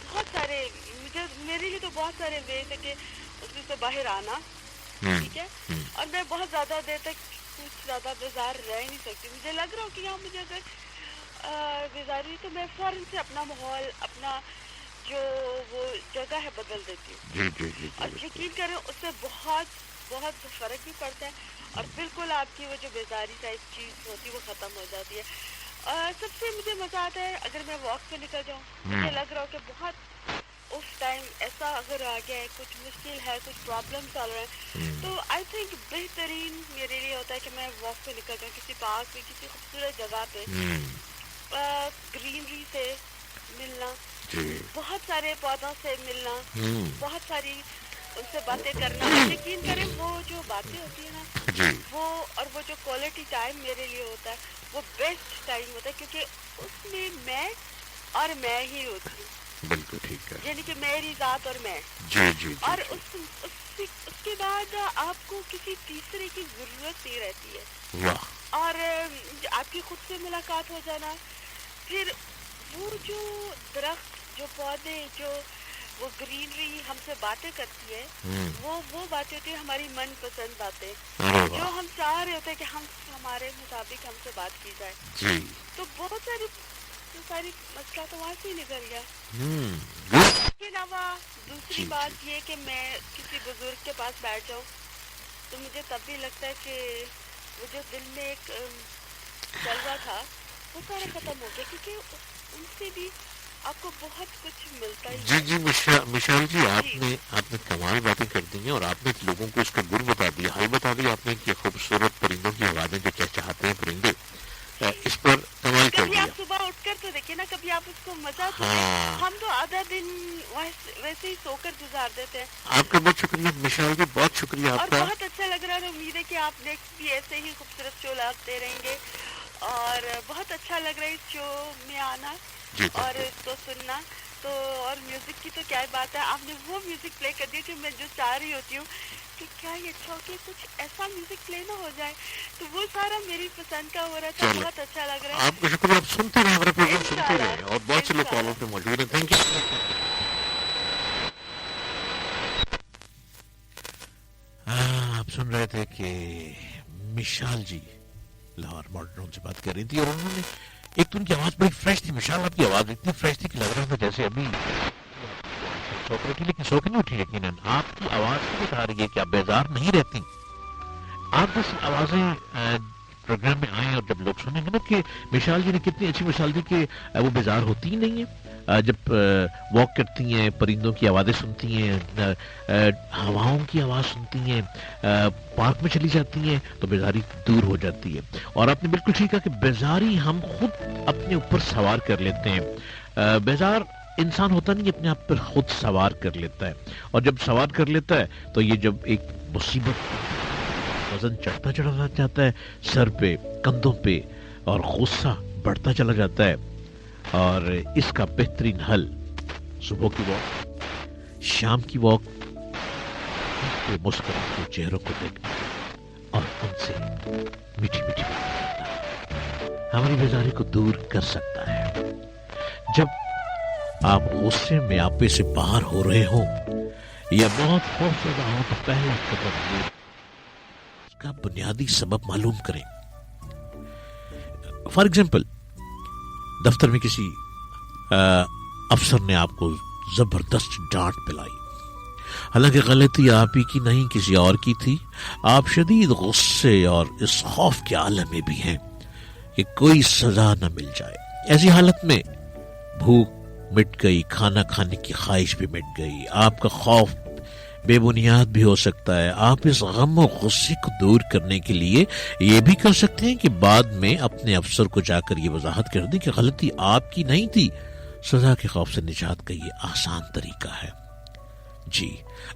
बहुत सारे मेरे लिए तो बहुत सारे वेज है कि उसमें से बाहर आना ठीक है और मैं बहुत ज़्यादा देर तक कुछ ज़्यादा बेजार रह नहीं सकती मुझे लग रहा हो कि यहाँ मुझे अगर बेजारी तो मैं फ़ौरन से अपना माहौल अपना जो वो जगह है बदल देती हूँ और यकीन करें उससे बहुत बहुत फ़र्क भी पड़ता है और बिल्कुल आपकी वो जो बेजारी टाइप चीज़ होती है वो ख़त्म हो जाती है सबसे मुझे मज़ा आता है अगर मैं वॉक पे निकल जाऊँ मुझे लग रहा हो कि बहुत उस टाइम ऐसा अगर आ गया है कुछ मुश्किल है कुछ प्रॉब्लम चल रहा है तो आई थिंक बेहतरीन मेरे लिए होता है कि मैं वॉक पे निकल जाऊँ किसी पार्क पे किसी खूबसूरत जगह पे ग्रीनरी से मिलना बहुत सारे पौधों से मिलना बहुत सारी उनसे बातें करना यकीन करें वो जो बातें होती है ना वो और वो जो क्वालिटी टाइम मेरे लिए होता है वो बेस्ट टाइम होता है क्योंकि उसमें मैं और मैं ही होती हूँ बिल्कुल ठीक है यानी कि मेरी जात और मैं जी और उसके बाद आपको किसी तीसरे की जरूरत नहीं रहती है और आपकी खुद से मुलाकात हो जाना फिर वो जो दरख्त जो पौधे जो वो ग्रीनरी हमसे बातें करती है वो बातें होती है हमारी मन पसंद बातें जो हम चाह रहे होते हैं कि हम हमारे मुताबिक हमसे बात की जाए तो बहुत सारी मसला तो वहाँ से ही निकल गया इसके अलावा दूसरी बात ये कि मैं किसी बुजुर्ग के पास बैठ जाऊँ तो मुझे तब भी लगता है कि वो जो दिल में एक चल रहा था वो सारा खत्म हो गया क्योंकि उनसे भी आपको बहुत कुछ मिलता है जी मिशाल जी आपने कमाल बातें कर दी हैं और आपने लोगों को इसका गुण बता दिया हाल बता दिया आपने कि खूबसूरत परिंदों की आवाज़ें जो चहचहाते हैं परिंदे इस पर कमाल कर दिया आप सुबह उठकर तो देखिए ना कभी आप उसको मजा तो हम तो आधा दिन वैसे ही सोकर गुजार देते हैं आपका बहुत शुक्रिया मिशाल जी बहुत शुक्रिया आपका और बहुत अच्छा लग रहा है उम्मीद है कि आप नेक्स्ट भी ऐसे ही खूबसूरत शो लाते रहेंगे और बहुत अच्छा लग रहा है इस शो में आना और इसको सुनना तो और म्यूजिक की तो क्या बात है आपने वो म्यूजिक प्ले कर दिया कि मैं जो चाह रही होती हूँ कि क्या ये अच्छा हो कि कुछ ऐसा म्यूजिक प्ले ना हो जाए तो वो सारा मेरी पसंद का हो रहा था बहुत अच्छा लग रहा है आपको शुक्रिया आप सुनते रहे हमारा प्रोग्राम सुनते रहे और बहुत से लोग कॉलों पे मौजूद हैं थैंक यू आप सुन रहे थे कि मिशाल जी लाहौर मॉडर्न से बात कर रही थी और उन्होंने एक तो उनकी आवाज बड़ी फ्रेश थी मिशाल आपकी आवाज इतनी फ्रेश थी कि लग रहा था जैसे अभी सो कर उठी लेकिन सो के नहीं उठी यकीनन आपकी आवाज से बता रही है कि आप बेजार नहीं रहती आप जैसी आवाजें प्रोग्राम में आए और जब लोग सुनेंगे ना कि मिशाल जी ने कितनी अच्छी मिसाल दी कि वो बेजार होती ही नहीं है जब वॉक करती हैं परिंदों की आवाज़ें सुनती हैं हवाओं की आवाज़ सुनती हैं पार्क में चली जाती हैं तो बेजारी दूर हो जाती है और आपने बिल्कुल ठीक कहा कि बेजारी हम खुद अपने ऊपर सवार कर लेते हैं बेजार इंसान होता नहीं अपने आप पर खुद सवार कर लेता है और जब सवार कर लेता है तो ये जब एक मुसीबत वजन चढ़ता चढ़ा जाता है सर पे कंधों पे और गुस्सा बढ़ता चला जाता है और इसका बेहतरीन हल सुबह की वॉक शाम की वॉक मुस्कुराते चेहरों को देखना और उनसे मीठी मीठी बातें करना हमारी बेजारी को दूर कर सकता है जब आप गुस्से में आपे से बाहर हो रहे हो या बहुत खौफजदा हो तो पहला कदम उसका बुनियादी सबब मालूम करें फॉर एग्जाम्पल दफ्तर में किसी अफसर ने आपको जबरदस्त डांट पिलाई हालांकि गलती आप ही की नहीं किसी और की थी आप शदीद गुस्से और इस खौफ के आलम में भी हैं कि कोई सजा न मिल जाए ऐसी हालत में भूख मिट गई खाना खाने की ख्वाहिश भी मिट गई आपका खौफ बेबुनियाद भी हो सकता है आप इस गम और गुस्से को दूर करने के लिए ये भी कर सकते हैं कि बाद में अपने अफसर को जाकर ये वजाहत कर दें कि गलती आपकी नहीं थी सजा के खौफ से निजात का ये आसान तरीका है। जी,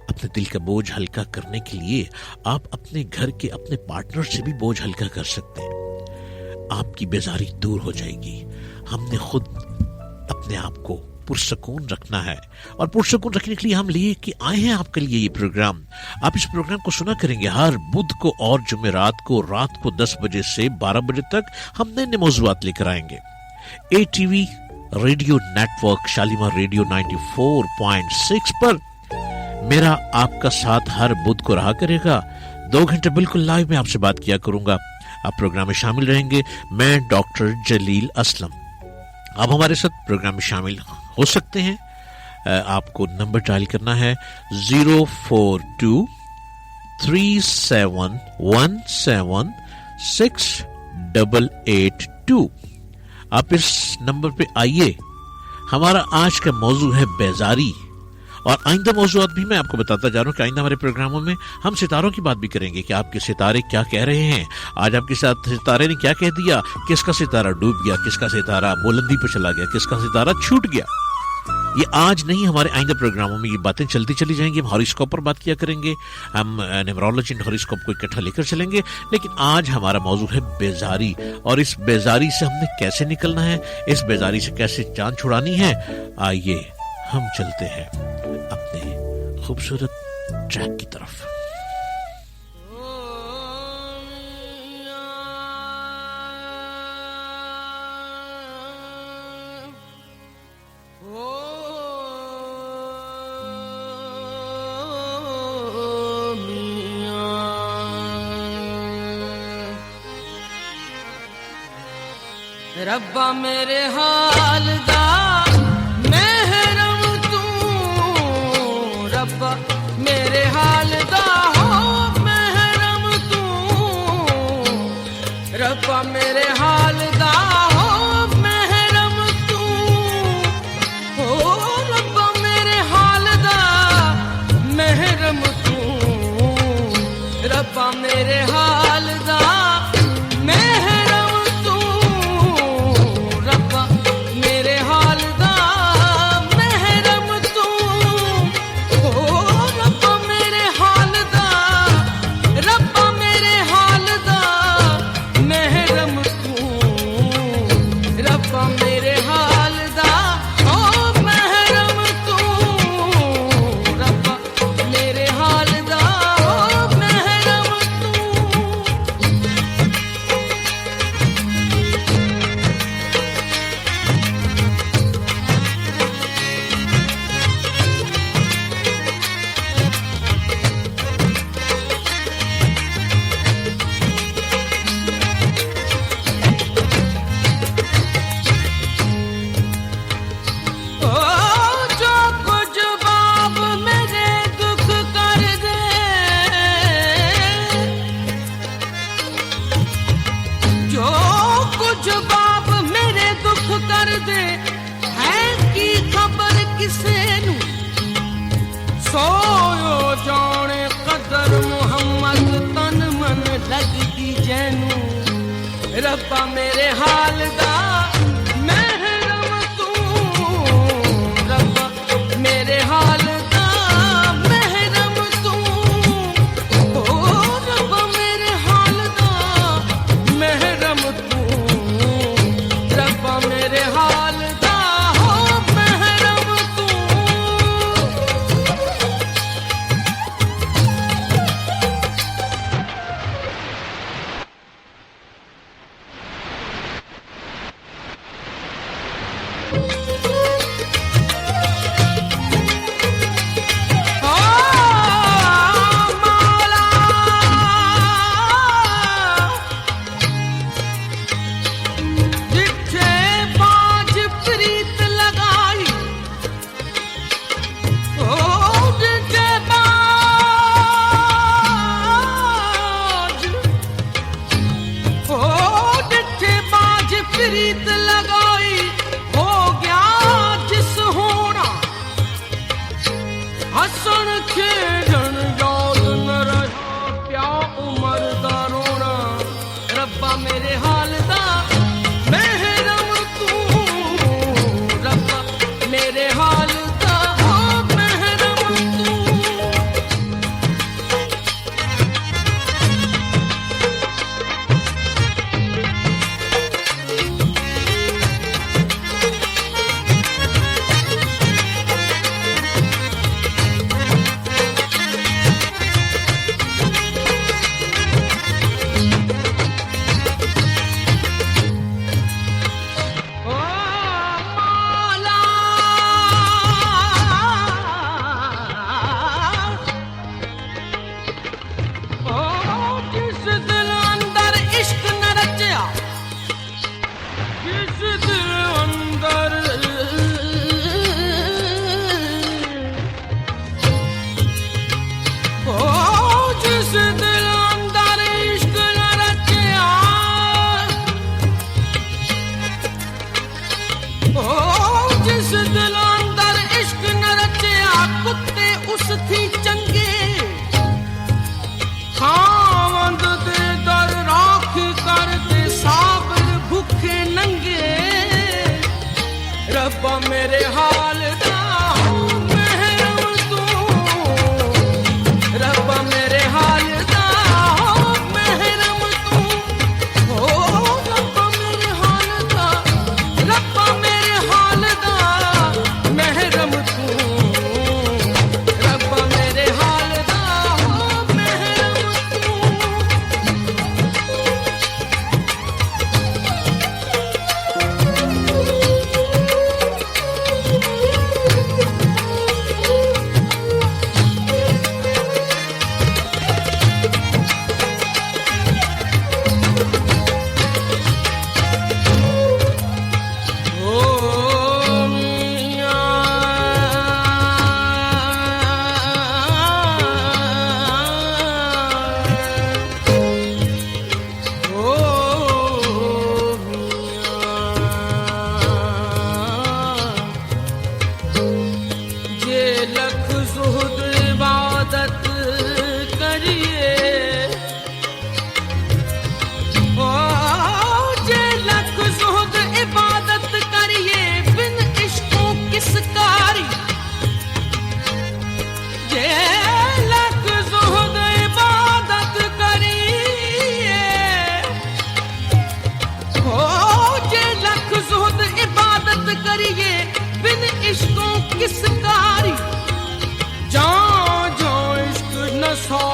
अपने दिल का बोझ हल्का करने के लिए आप अपने घर के अपने पार्टनर से भी बोझ हल्का कर सकते हैं। आपकी बेजारी दूर हो जाएगी। हमने खुद अपने आप को पुरसकून रखना है, और पुरसकून रखने के लिए हम लिए कि आए हैं आपके लिए ये प्रोग्राम। आप इस प्रोग्राम को सुना करेंगे हर बुध को और जुमेरात को रात को 10 बजे से 12 बजे तक हम नए मौज़ूआत लेकर आएंगे। ATV radio network Shalimar radio 94.6 पर मेरा आपका साथ हर बुध को रहा करेगा। 2 घंटे बिल्कुल लाइव में आपसे बात किया करूंगा। आप प्रोग्राम में शामिल रहेंगे। मैं डॉक्टर जलील असलम। आप हमारे साथ प्रोग्राम में शामिल हो सकते हैं। आपको नंबर डायल करना है 04237176882। आप इस नंबर पे आइए। हमारा आज का मौजू है बेजारी, और आइंदा मौजूआत भी मैं आपको बताता जा रहा हूँ कि आइंदा हमारे प्रोग्रामों में हम सितारों की बात भी करेंगे कि आपके सितारे क्या कह रहे हैं। आज आपके साथ सितारे ने क्या कह दिया, किसका सितारा डूब गया, किसका सितारा बुलंदी पर चला गया, किसका सितारा छूट गया। ये आज नहीं, हमारे आइंदा प्रोग्रामों में ये बातें चलती चली जाएंगी। हम हॉरोस्कोप पर बात किया करेंगे, हम न्यूमरोलॉजी एंड हॉरोस्कोप को इकट्ठा लेकर चलेंगे। लेकिन आज हमारा मौजू है बेजारी, और इस बेजारी से हमने कैसे निकलना है, इस बेजारी से कैसे जान छुड़ानी है। आइए हम चलते हैं अपने खूबसूरत ट्रैक की तरफ। रब्बा मेरे हाल दा महरम तू, रब्बा मेरे हाल दा हो महरम तू, रब्बा मेरे हाल दा हो महरम तू, हो रब्बा मेरे हाल दा महरम तू, रब्बा मेरे हाल दा रब्बा मेरे हाल दा महरम तू, रब्बा मेरे हाल दा महरम तू, ओ रब्बा मेरे हाल दा महरम तू, रब्बा मेरे हाल दा हो महरम तू।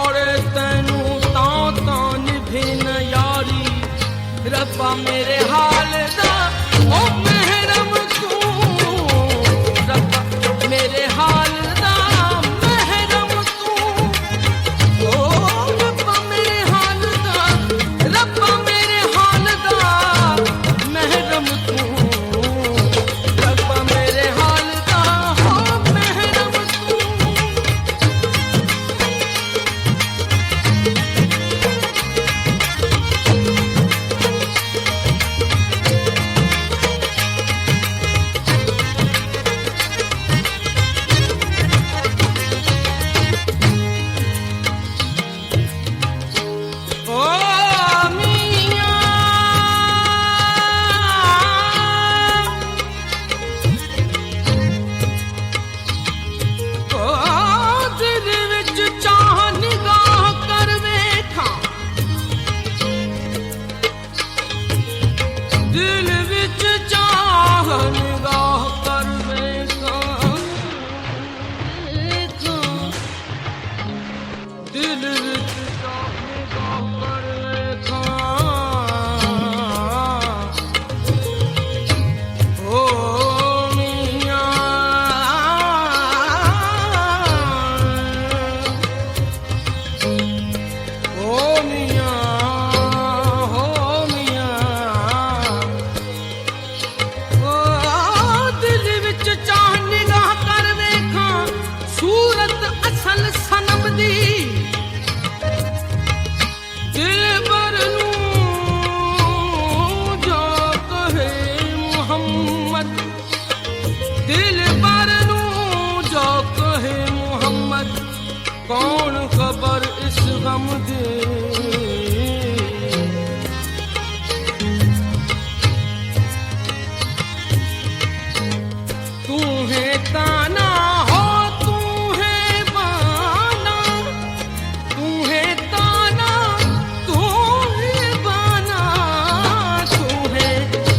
छोड़े तैनू तां तां निभे न यारी रब्बा मेरे हाल दा ओ महरम तू रब्बा मेरे हाल दा महरम तू ओ रब्बा मेरे हाल दा रब्बा मेरे हाल दा महरम तू रब्बा मेरे हाल दा हो महरम तू ओ मियां ओ दिल विच चाह निगाह कर वेखां दिल विच चाह निगाह कर वेखां दिल विच चाह निगाह कर वेखां ओ मियां ओ मियां हो मियां ओ दिल विच चाह निगाह कर वेखां सूरत असल सनम दी दिल भर नूं जो कहे मुहम्मद दिल भर नूं जो कहे मुहम्मद कौन खबर इस गम दे तू है ताना हो तू है बाना तू है ताना तू है बाना तू है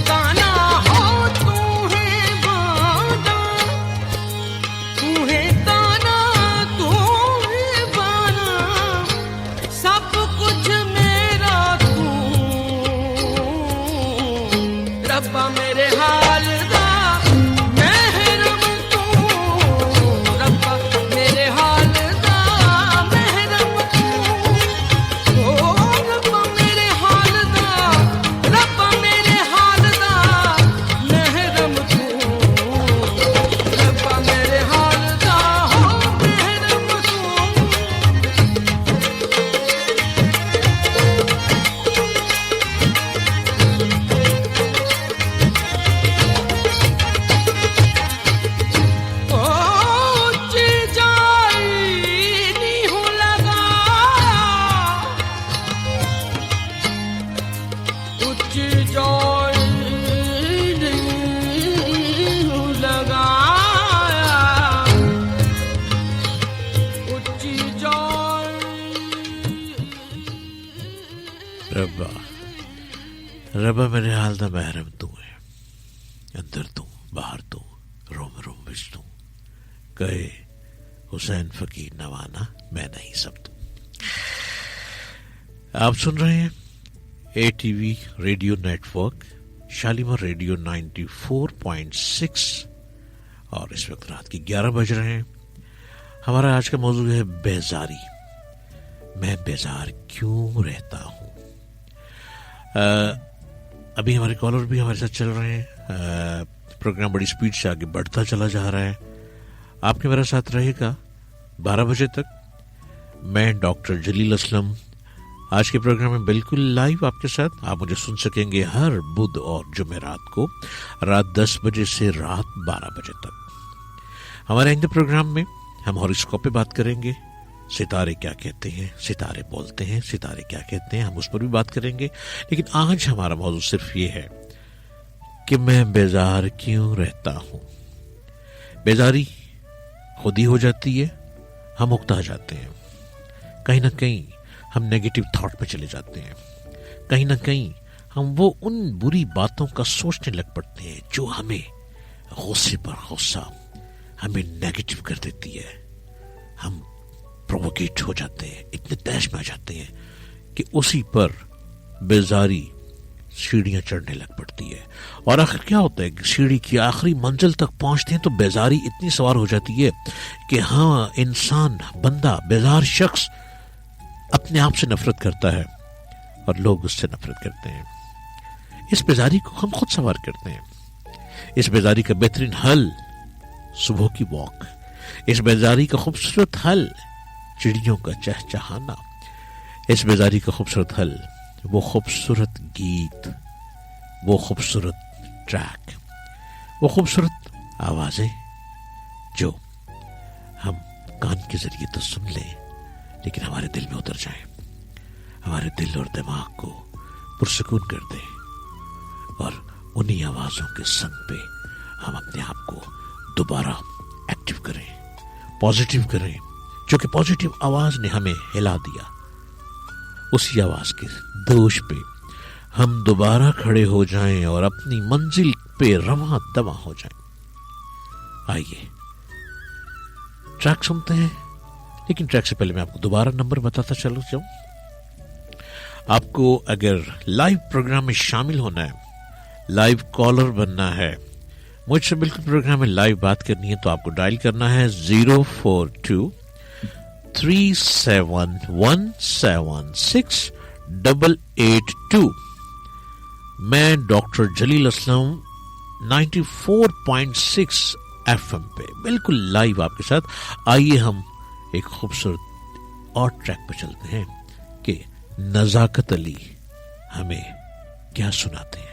ताना हो तू है बाना तू है ताना तू है बाना सब कुछ मेरा तू रब्बा मेरे हाल दा महरम तू रब्बा मेरे हाल दा महरम तू ओ रब्बा मेरे हाल दा रब्बा मेरे हाल दा महरम तू रब्बा मेरे हाल दा हो महरम तू ओ ऊंची जाई नी हूं लगा ऊंची जाई नी हूं लगाया ऊंची जाई रब्बा रब्बा मेरे हाल दा महरम तू है अंदर तू बाहर तू रोम रोम विच तू कहे हुसैन फकीर नवाना मैं नहीं सब तू। आप सुन रहे हैं ATV radio network Shalimar radio 94.6 और इस वक्त रात के 11 बज रहे हैं। हमारा आज का मौजूद है बेजारी। मैं बेजार क्यों रहता हूँ। अभी हमारे कॉलर भी हमारे साथ चल रहे हैं। प्रोग्राम बड़ी स्पीड से आगे बढ़ता चला जा रहा है। आपके मेरा साथ रहेगा 12 बजे तक। मैं डॉक्टर जलील असलम आज के प्रोग्राम में बिल्कुल लाइव आपके साथ। आप मुझे सुन सकेंगे हर बुध और जुमेरात को रात 10 बजे से रात 12 बजे तक। हमारे आइंदे प्रोग्राम में हम हॉरोस्कोप पे बात करेंगे। सितारे क्या कहते हैं, सितारे बोलते हैं, सितारे क्या कहते हैं, हम उस पर भी बात करेंगे। लेकिन आज हमारा मौजूद सिर्फ ये है कि मैं बेजार क्यों रहता हूं। बेजारी खुद ही हो जाती है, हम उकता जाते हैं। कहीं ना कहीं हम नेगेटिव थॉट पे चले जाते हैं। कहीं ना कहीं हम वो उन बुरी बातों का सोचने लग पड़ते हैं जो हमें गुस्से पर गुस्सा हमें नेगेटिव कर देती है। हम प्रोवोकेट हो जाते हैं, इतने तैश में आ जाते हैं कि उसी पर बेजारी सीढ़ियां चढ़ने लग पड़ती है। और आखिर क्या होता है कि सीढ़ी की आखिरी मंजिल तक पहुंचते हैं तो बेजारी इतनी सवार हो जाती है कि हाँ, इंसान, बंदा, बेजार शख्स अपने आप से नफरत करता है और लोग उससे नफरत करते हैं। इस बेजारी को हम खुद सवार करते हैं। इस बेजारी का बेहतरीन हल सुबह की वॉक, इस बेजारी का खूबसूरत हल चिड़ियों का चहचहाना, इस बेजारी का खूबसूरत हल वो खूबसूरत गीत, वो खूबसूरत ट्रैक, वो खूबसूरत आवाजें जो हम कान के जरिए तो सुन लें लेकिन हमारे दिल में उतर जाएं, हमारे दिल और दिमाग को पुरसुकून कर दें और उन्हीं आवाजों के संग पे हम अपने आप को दोबारा एक्टिव करें, पॉजिटिव करें। जो कि पॉजिटिव आवाज ने हमें हिला दिया, उसी आवाज के दोष पे हम दोबारा खड़े हो जाएं और अपनी मंजिल पे रवां दवा हो जाएं। आइए ट्रैक सुनते हैं, लेकिन ट्रैक से पहले मैं आपको दोबारा नंबर बताता चलूं जाऊं। आपको अगर लाइव प्रोग्राम में शामिल होना है, लाइव कॉलर बनना है, मुझसे बिल्कुल प्रोग्राम में लाइव बात करनी है, तो आपको डायल करना है 04237176882। मैं डॉक्टर जलील असलम 94.6 FM पे बिल्कुल लाइव आपके साथ। आइए हम एक खूबसूरत और ट्रैक पे चलते हैं कि नजाकत अली हमें क्या सुनाते हैं।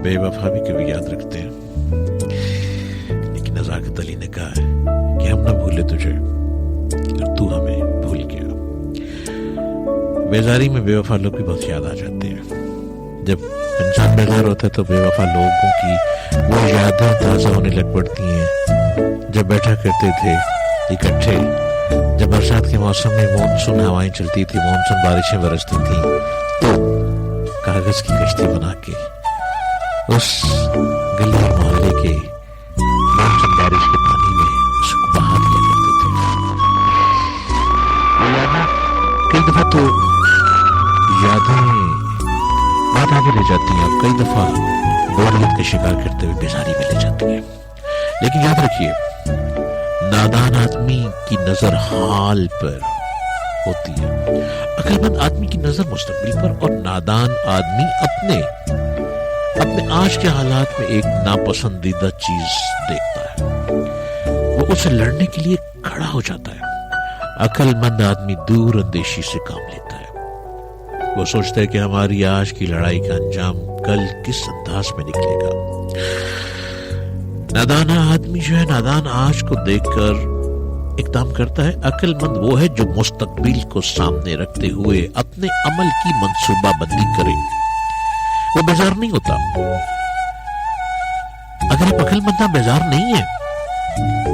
बेवफा भी कभी याद रखते हैं, लेकिन नजाकत अली ने कहा है कि हम ना भूले तुझे और तू हमें भूल गया। बेजारी में बेवफा लोग भी बहुत याद आ जाते हैं। जब इंसान बेजार होता है तो बेवफा लोगों की वो यादें ताज़ा होने लग पड़ती हैं जब बैठा करते थे इकट्ठे, जब बरसात के मौसम में मानसून हवाएं चलती थी, मानसून बारिशें बरसती थी, तो कागज की कश्ती बना के उस गली और मोहल्ले के मानसून बारिश के पानी में उसको बहा दिया करते थे। कई दफा तो यादें बात आगे ले जाती हैं और कई दफा बोरियत का शिकार करते हुए बेजारी में ले जाती हैं। लेकिन याद रखिए, नादान आदमी की नजर हाल पर होती है, अक्लमंद आदमी की नजर मुस्तकबिल पर, और नादान आदमी अपने आज के हालात में एक नापसंदीदा चीज देखता है, वो उसे लड़ने के लिए खड़ा हो जाता है। अक्लमंद आदमी दूर अंदेशी से काम लेता है, वो सोचता है कि हमारी आज की लड़ाई का अंजाम कल किस अंदाज में निकलेगा। नादान आदमी जो है, नादान आज को देखकर इकदाम करता है। अक्लमंद वो है जो मुस्तकबिल को सामने रखते हुए अपने अमल की मंसूबाबंदी करे, वो बेजार नहीं होता। अगर आप अक्लमंद बेजार नहीं है,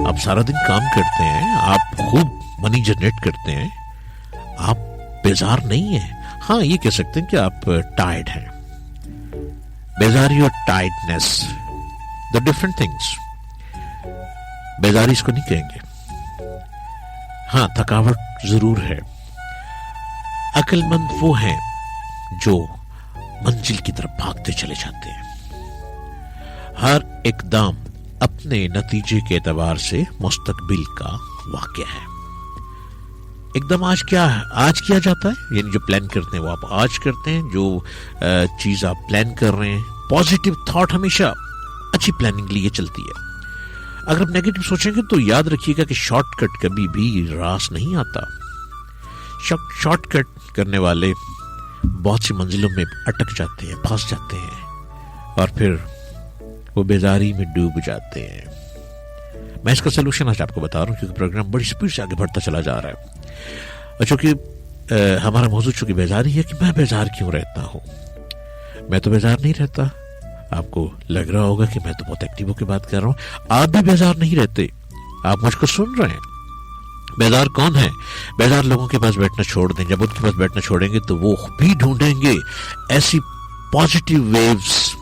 आप सारा दिन काम करते हैं, आप खूब मनी जनरेट करते हैं, आप बेजार नहीं है। हाँ, ये कह सकते हैं कि आप टायर्ड हैं। बेजारी और टायर्डनेस द डिफरेंट थिंग्स। बेजारी इसको नहीं कहेंगे, हाँ थकावट जरूर है। अक्लमंद वो हैं जो मंजिल की तरफ भागते चले जाते हैं। हर इकदाम अपने नतीजे के एतबार से मुस्तकबिल का वाक़या है। एकदम आज क्या है, आज किया जाता है, यानी जो प्लान करते हैं वो आप आज करते हैं। जो चीज आप प्लान कर रहे हैं, पॉजिटिव थॉट हमेशा अच्छी प्लानिंग लिए चलती है। अगर आप नेगेटिव सोचेंगे तो याद रखिएगा कि शॉर्टकट कभी भी रास नहीं आता। शॉर्टकट करने वाले बहुत सी मंजिलों में अटक जाते हैं, फंस जाते हैं और फिर वो बेजारी में डूब जाते हैं। मैं इसका सलूशन आज आपको बता रहा हूँ क्योंकि प्रोग्राम बड़ी स्पीड से आगे बढ़ता चला जा रहा है। और चूंकि हमारा मौजूद चूंकि बेजारी है कि मैं बेजार क्यों रहता हूँ। मैं तो बेजार नहीं रहता। आपको लग रहा होगा कि मैं तो बहुत एक्टिव होकर बात कर रहा हूँ। आप भी बेजार नहीं रहते, आप मुझको सुन रहे हैं। बेजार कौन है? बेजार लोगों के पास बैठना छोड़ दें। जब उनके पास बैठना छोड़ेंगे तो वो भी ढूंढेंगे ऐसी पॉजिटिव वेव्स,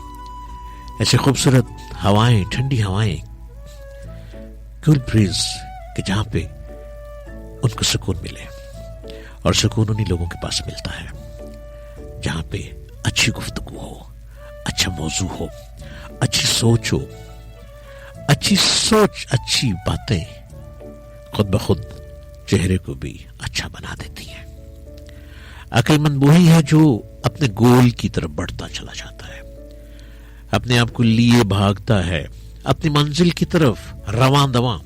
ऐसे खूबसूरत हवाएं, ठंडी हवाएं, कूल ब्रीज कि जहां पे उनको सुकून मिले। और सुकून उन्हीं लोगों के पास मिलता है जहां पे अच्छी गुफ्तगू हो, अच्छा मौजू हो, अच्छी सोच हो। अच्छी सोच, अच्छी बातें खुद ब खुद चेहरे को भी अच्छा बना देती हैं। अक्लमंद वही है जो अपने गोल की तरफ बढ़ता चला जाता है, अपने आप को लिए भागता है अपनी मंजिल की तरफ रवां दवां,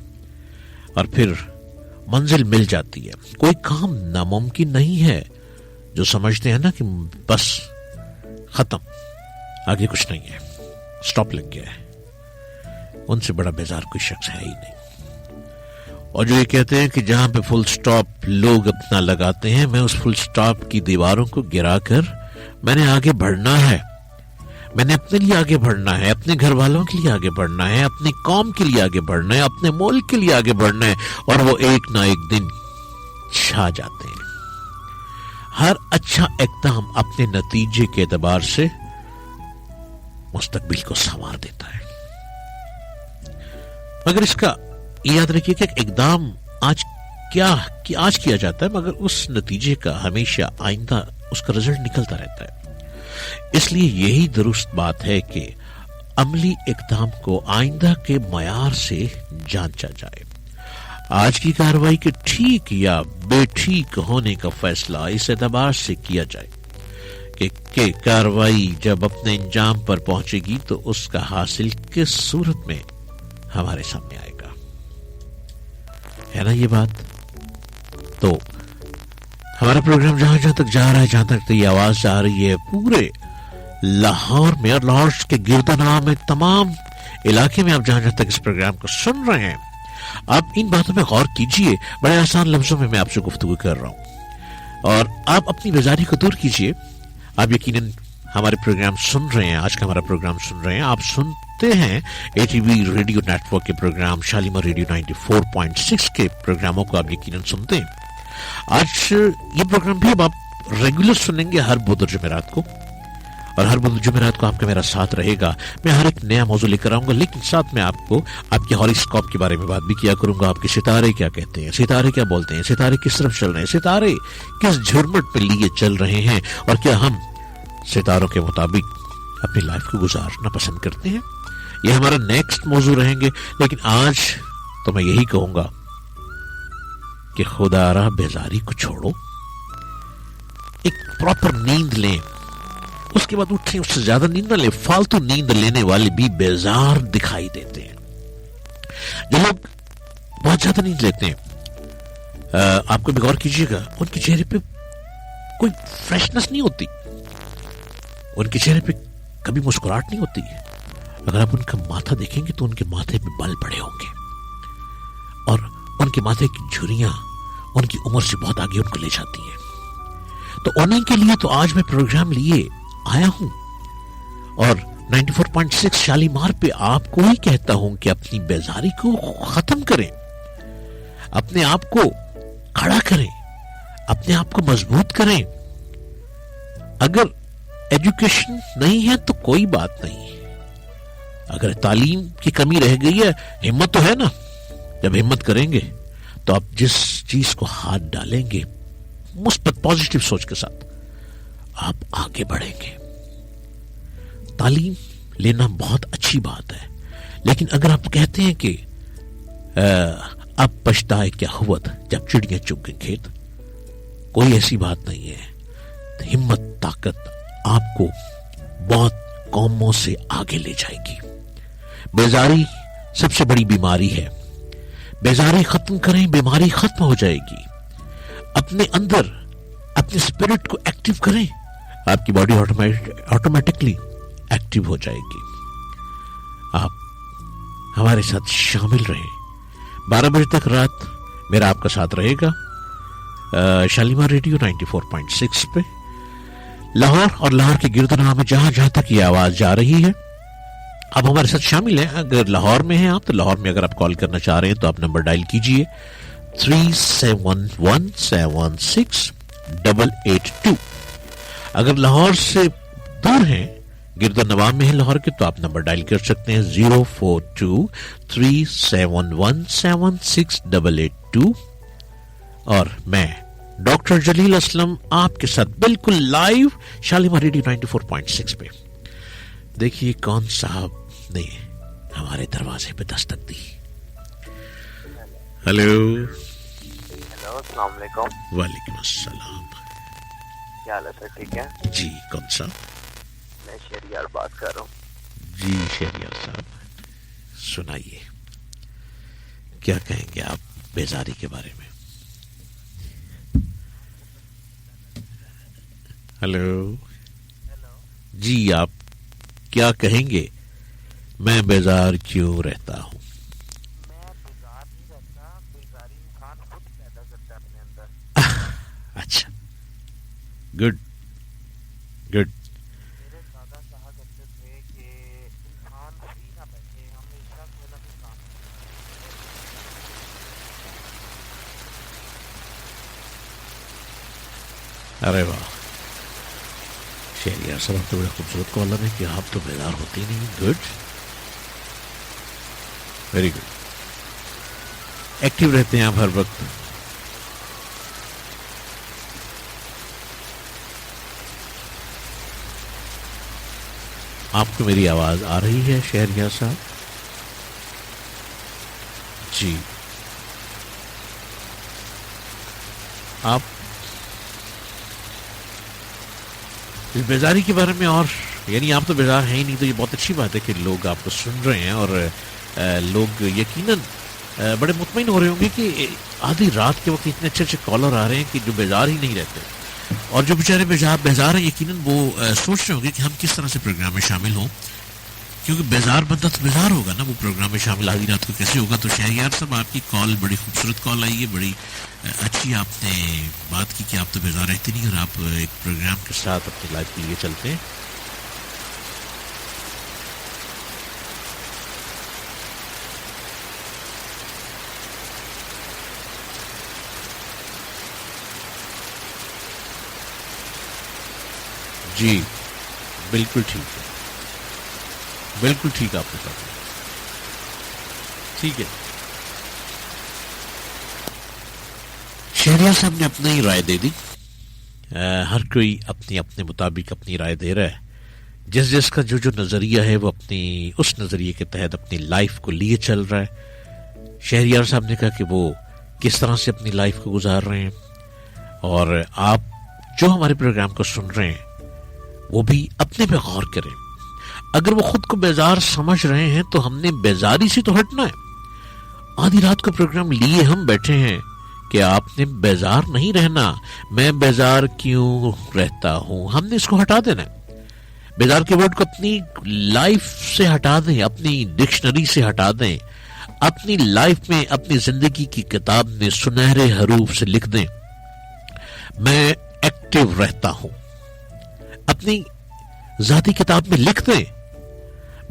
और फिर मंजिल मिल जाती है। कोई काम नामुमकिन नहीं है। जो समझते हैं ना कि बस खत्म, आगे कुछ नहीं है, स्टॉप लग गया है, उनसे बड़ा बेजार कोई शख्स है ही नहीं। और जो ये कहते हैं कि जहां पे फुल स्टॉप लोग अपना लगाते हैं, मैं उस फुल स्टॉप की दीवारों को गिराकर मैंने आगे बढ़ना है। मैंने अपने लिए आगे बढ़ना है, अपने घर वालों के लिए आगे बढ़ना है, अपनी कौम के लिए आगे बढ़ना है, अपने मुल्क के लिए आगे बढ़ना है, और वो एक ना एक दिन छा जाते हैं। हर अच्छा इक़दाम अपने नतीजे के एतबार से मुस्तकबिल को संवार देता है। मगर इसका याद रखिए कि इक़दाम आज किया जाता है, मगर उस नतीजे का हमेशा आइंदा उसका रिजल्ट निकलता रहता है। इसलिए यही दुरुस्त बात है कि अमली इक़दाम को आइंदा के मयार से जांचा जाए। आज की कार्रवाई के ठीक या बेठीक होने का फैसला इस एतबार से किया जाए कि कार्रवाई जब अपने अंजाम पर पहुंचेगी तो उसका हासिल किस सूरत में हमारे सामने आएगा। है ना ये बात? तो हमारा प्रोग्राम जहां तक जा रहा है, जहां तक ये आवाज जा रही है, पूरे लाहौर में और लाहौर के गिरदाना में तमाम इलाके में आप जहां तक इस प्रोग्राम को सुन रहे हैं, आप इन बातों में गौर कीजिए। बड़े आसान लफ्जों में मैं आपसे गुफ्तगू कर रहा हूं और आप अपनी बेजारी को दूर कीजिए। आप यकीनन हमारे प्रोग्राम सुन रहे हैं, आज का हमारा प्रोग्राम सुन रहे हैं, आप सुनते हैं ATV रेडियो नेटवर्क के प्रोग्राम, शालीमार रेडियो 94.6 के प्रोग्रामों को आप यकीनन सुनते हैं। आज ये प्रोग्राम भी अब आप रेगुलर सुनेंगे हर बुध और जुमेरात को, और हर बुध जुमेरात को आपका मेरा साथ रहेगा। मैं हर एक नया मौजू लेकर आऊंगा, लेकिन साथ में आपको आपके हॉरोस्कोप के बारे में बात भी किया करूंगा। आपके सितारे क्या कहते हैं, सितारे क्या बोलते हैं, सितारे किस तरफ चल रहे हैं, सितारे किस झुरमट पे लिए चल रहे हैं, और क्या हम सितारों के मुताबिक अपनी लाइफ को गुजारना पसंद करते हैं। ये हमारा नेक्स्ट मौजू रहेंगे। लेकिन आज तो मैं यही कहूंगा कि खुदारा बेजारी को छोड़ो, एक प्रॉपर नींद लें, उसके बाद उठें, उससे ज्यादा नींद न लें। फालतू नींद लेने वाले भी बेजार दिखाई देते हैं। जो लोग बहुत ज्यादा नींद लेते हैं, आपको भी गौर कीजिएगा, उनके चेहरे पे कोई फ्रेशनेस नहीं होती, उनके चेहरे पे कभी मुस्कुराहट नहीं होती। अगर आप उनका माथा देखेंगे तो उनके माथे पे बाल पड़े होंगे, और उनके माथे की झुर्रियां उनकी उम्र से बहुत आगे उनको ले जाती हैं। तो उन्हीं के लिए तो आज मैं प्रोग्राम लिए आया हूं, और 94.6 शालीमार पे आपको ही कहता हूं कि अपनी बेजारी को खत्म करें, अपने आप को खड़ा करें, अपने आप को मजबूत करें। अगर एजुकेशन नहीं है तो कोई बात नहीं, अगर तालीम की कमी रह गई है, हिम्मत तो है ना। जब हिम्मत करेंगे तो आप जिस चीज को हाथ डालेंगे मुस्बत पॉजिटिव सोच के साथ आप आगे बढ़ेंगे। तालीम लेना बहुत अच्छी बात है, लेकिन अगर आप कहते हैं कि अब पछताए क्या हुआ जब चिड़ियां चुग गई खेत, कोई ऐसी बात नहीं है। तो हिम्मत, ताकत आपको बहुत कौमों से आगे ले जाएगी। बेजारी सबसे बड़ी बीमारी है, बेजारी खत्म करें, बीमारी खत्म हो जाएगी। अपने अंदर अपने स्पिरिट को एक्टिव करें, आपकी बॉडी ऑटोमेटिकली एक्टिव हो जाएगी। आप हमारे साथ शामिल रहें, 12 बजे तक रात मेरा आपका साथ रहेगा शालीमार रेडियो 94.6 पे, लाहौर और लाहौर के गिरदुनवा में जहां जहां तक ये आवाज जा रही है आप हमारे साथ शामिल हैं। अगर लाहौर में हैं आप, तो लाहौर में अगर आप कॉल करना चाह रहे हैं तो आप नंबर डायल कीजिए 3717168882। अगर लाहौर से दूर हैं, गिरदुनवा में है लाहौर के, तो आप नंबर डायल कर सकते हैं 042371178682। और मैं डॉक्टर जलील असलम आपके साथ बिल्कुल लाइव शालीमार रेडियो 94.6 पे। देखिए कौन साहब ने हमारे दरवाजे पे दस्तक दी। हेलो। अस्सलाम वालेकुम। वालेकुम अस्सलाम। क्या हाल है सर, ठीक है? जी, कौन सा? मैं शहरियार बात कर रहा हूँ। जी शहरियार साहब, सुनाइए, क्या कहेंगे आप बेजारी के बारे में? हेलो जी, आप क्या कहेंगे? मैं बेजार क्यों रहता हूँ? मैं बेजार नहीं रहता, बेजारी इंसान खुद पैदा करता है अपने अंदर। अच्छा, गुड गुड। मेरे दादा कहा करते थे कि इंसान फ्री ना बैठे, हमेशा कोई ना कोई काम करे। अरे वाह शहरियार साहब, आप तो बड़े खूबसूरत कॉलर हैं कि आप तो बेजार होते ही नहीं। Good, very good. एक्टिव रहते हैं आप हर वक्त। आपको मेरी आवाज आ रही है शहरियार साहब? जी, आप इस बेजारी के बारे में, और यानी आप तो बेजार हैं ही नहीं, तो ये बहुत अच्छी बात है कि लोग आपको सुन रहे हैं, और लोग यकीनन बड़े मुतमईन हो रहे होंगे कि आधी रात के वक्त इतने अच्छे अच्छे कॉलर आ रहे हैं कि जो बेजार ही नहीं रहते, और जो बेचारे बेजार हैं यकीनन वो सोच रहे होंगे कि हम किस तरह से प्रोग्राम में शामिल हों, क्योंकि बेजार बंदा तो बेजार होगा ना, वो प्रोग्राम में शामिल आधी रात को कैसे होगा। तो शहरियार साहब, आपकी कॉल बड़ी खूबसूरत कॉल आई है, बड़ी अच्छी आपने बात की कि आप तो बेजार रहते नहीं और आप एक प्रोग्राम के साथ अपनी लाइफ के लिए चलते हैं। جی بالکل ٹھیک ہے, بالکل ٹھیک آپ نے کہا, ٹھیک ہے. شہریار صاحب نے اپنی ہی رائے دے دی. ہر کوئی اپنی اپنے مطابق اپنی رائے دے رہا ہے. جس جس کا جو جو نظریہ ہے وہ اپنی اس نظریے کے تحت اپنی لائف کو لیے چل رہا ہے. شہریار صاحب نے کہا کہ وہ کس طرح سے اپنی لائف کو گزار رہے ہیں, اور آپ جو ہمارے پروگرام کو سن رہے ہیں وہ بھی اپنے پہ غور کریں. اگر وہ خود کو بیزار سمجھ رہے ہیں تو ہم نے بیزاری سے تو ہٹنا ہے. آدھی رات کو پروگرام لیے ہم بیٹھے ہیں کہ آپ نے بیزار نہیں رہنا. میں بیزار کیوں رہتا ہوں, ہم نے اس کو ہٹا دینا ہے. بیزار کے ورڈ کو اپنی لائف سے ہٹا دیں, اپنی ڈکشنری سے ہٹا دیں, اپنی لائف میں اپنی زندگی کی کتاب میں سنہرے حروف سے لکھ دیں میں ایکٹیو رہتا ہوں. اپنی ذاتی کتاب میں لکھ دیں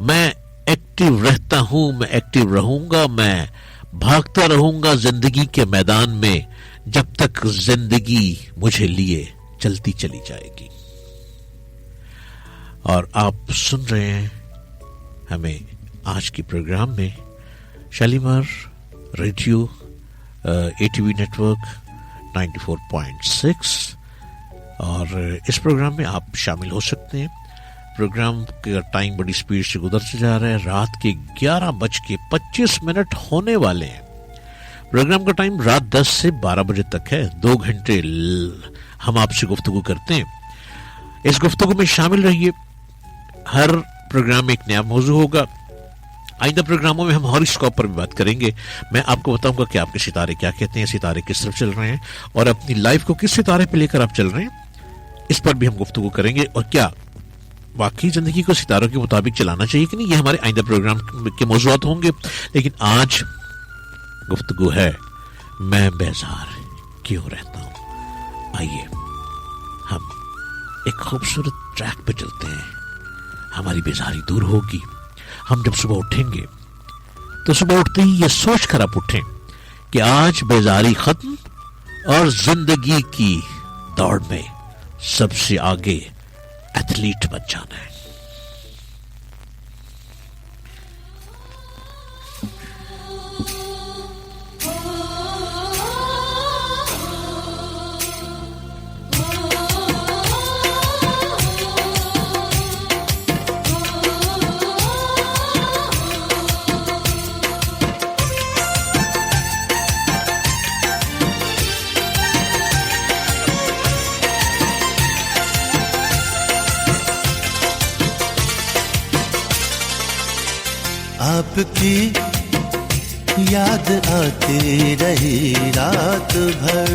میں ایکٹیو رہتا ہوں, میں ایکٹیو رہوں گا, میں بھاگتا رہوں گا زندگی کے میدان میں جب تک زندگی مجھے لیے چلتی چلی جائے گی. اور آپ سن رہے ہیں ہمیں آج کے پروگرام میں شالیمار ریڈیو ATV نیٹورک 94.6, اور اس پروگرام میں آپ شامل ہو سکتے ہیں. پروگرام کا ٹائم بڑی سپیڈ سے گزرتے جا رہا ہے. رات کے 11:25 ہونے والے ہیں. پروگرام کا ٹائم رات 10 سے 12 بجے تک ہے. 2 گھنٹے ہم آپ سے گفتگو کرتے ہیں. اس گفتگو میں شامل رہیے. ہر پروگرام میں ایک نیا موضوع ہوگا. آئندہ پروگراموں میں ہم ہاروسکوپ پر بھی بات کریں گے. میں آپ کو بتاؤں گا کہ آپ کے ستارے کیا کہتے ہیں, ستارے کس طرف چل رہے ہیں, اور اپنی لائف کو کس ستارے پہ لے کر آپ چل رہے ہیں, اس پر بھی ہم گفتگو کریں گے. اور کیا واقعی زندگی کو ستاروں کے مطابق چلانا چاہیے کہ نہیں, یہ ہمارے آئندہ پروگرام کے موضوعات ہوں گے. لیکن آج گفتگو ہے میں بیزار کیوں رہتا ہوں. آئیے ہم ایک خوبصورت ٹریک پہ چلتے ہیں. ہماری بیزاری دور ہوگی. ہم جب صبح اٹھیں گے تو صبح اٹھتے ہی یہ سوچ کر آپ اٹھیں کہ آج بیزاری ختم اور زندگی کی دوڑ میں سب سے آگے ایتھلیٹ بن جانا ہے. آپ کی یاد آتی رہی رات بھر,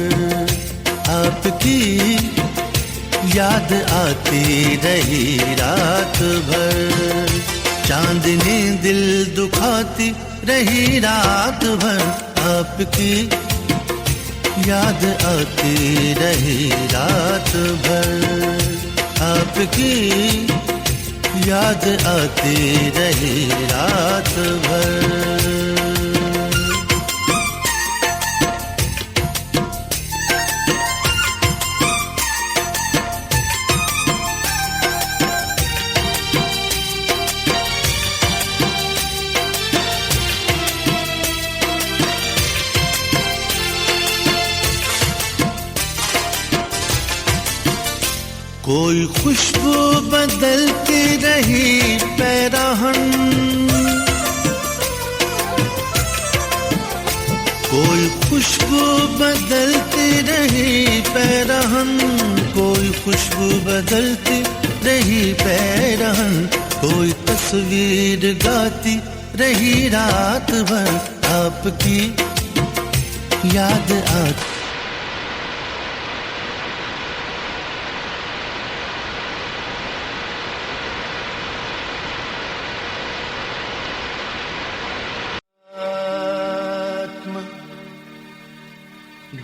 آپ کی یاد آتی رہی رات بھر, چاندنی دل دکھاتی رہی رات بھر, آپ کی یاد آتی رہی رات بھر, آپ کی یاد آتی رہی رات بھر. کوئی خوشبو بدلتی رہی پیراہن, کوئی خوشبو بدلتی رہی پیراہن, کوئی خوشبو بدلتی رہی پیراہن, کوئی تصویر گاتی رہی رات بھر, آپ کی یاد آتی.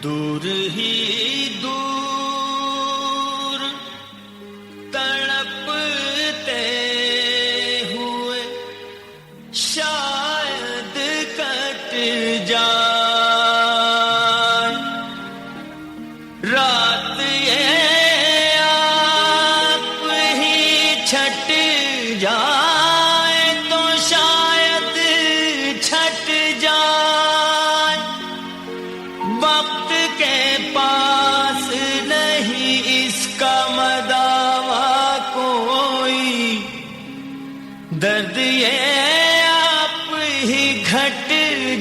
دور ہی دور تڑپتے ہوئے شاید کٹ جائے رات, یہ آپ घट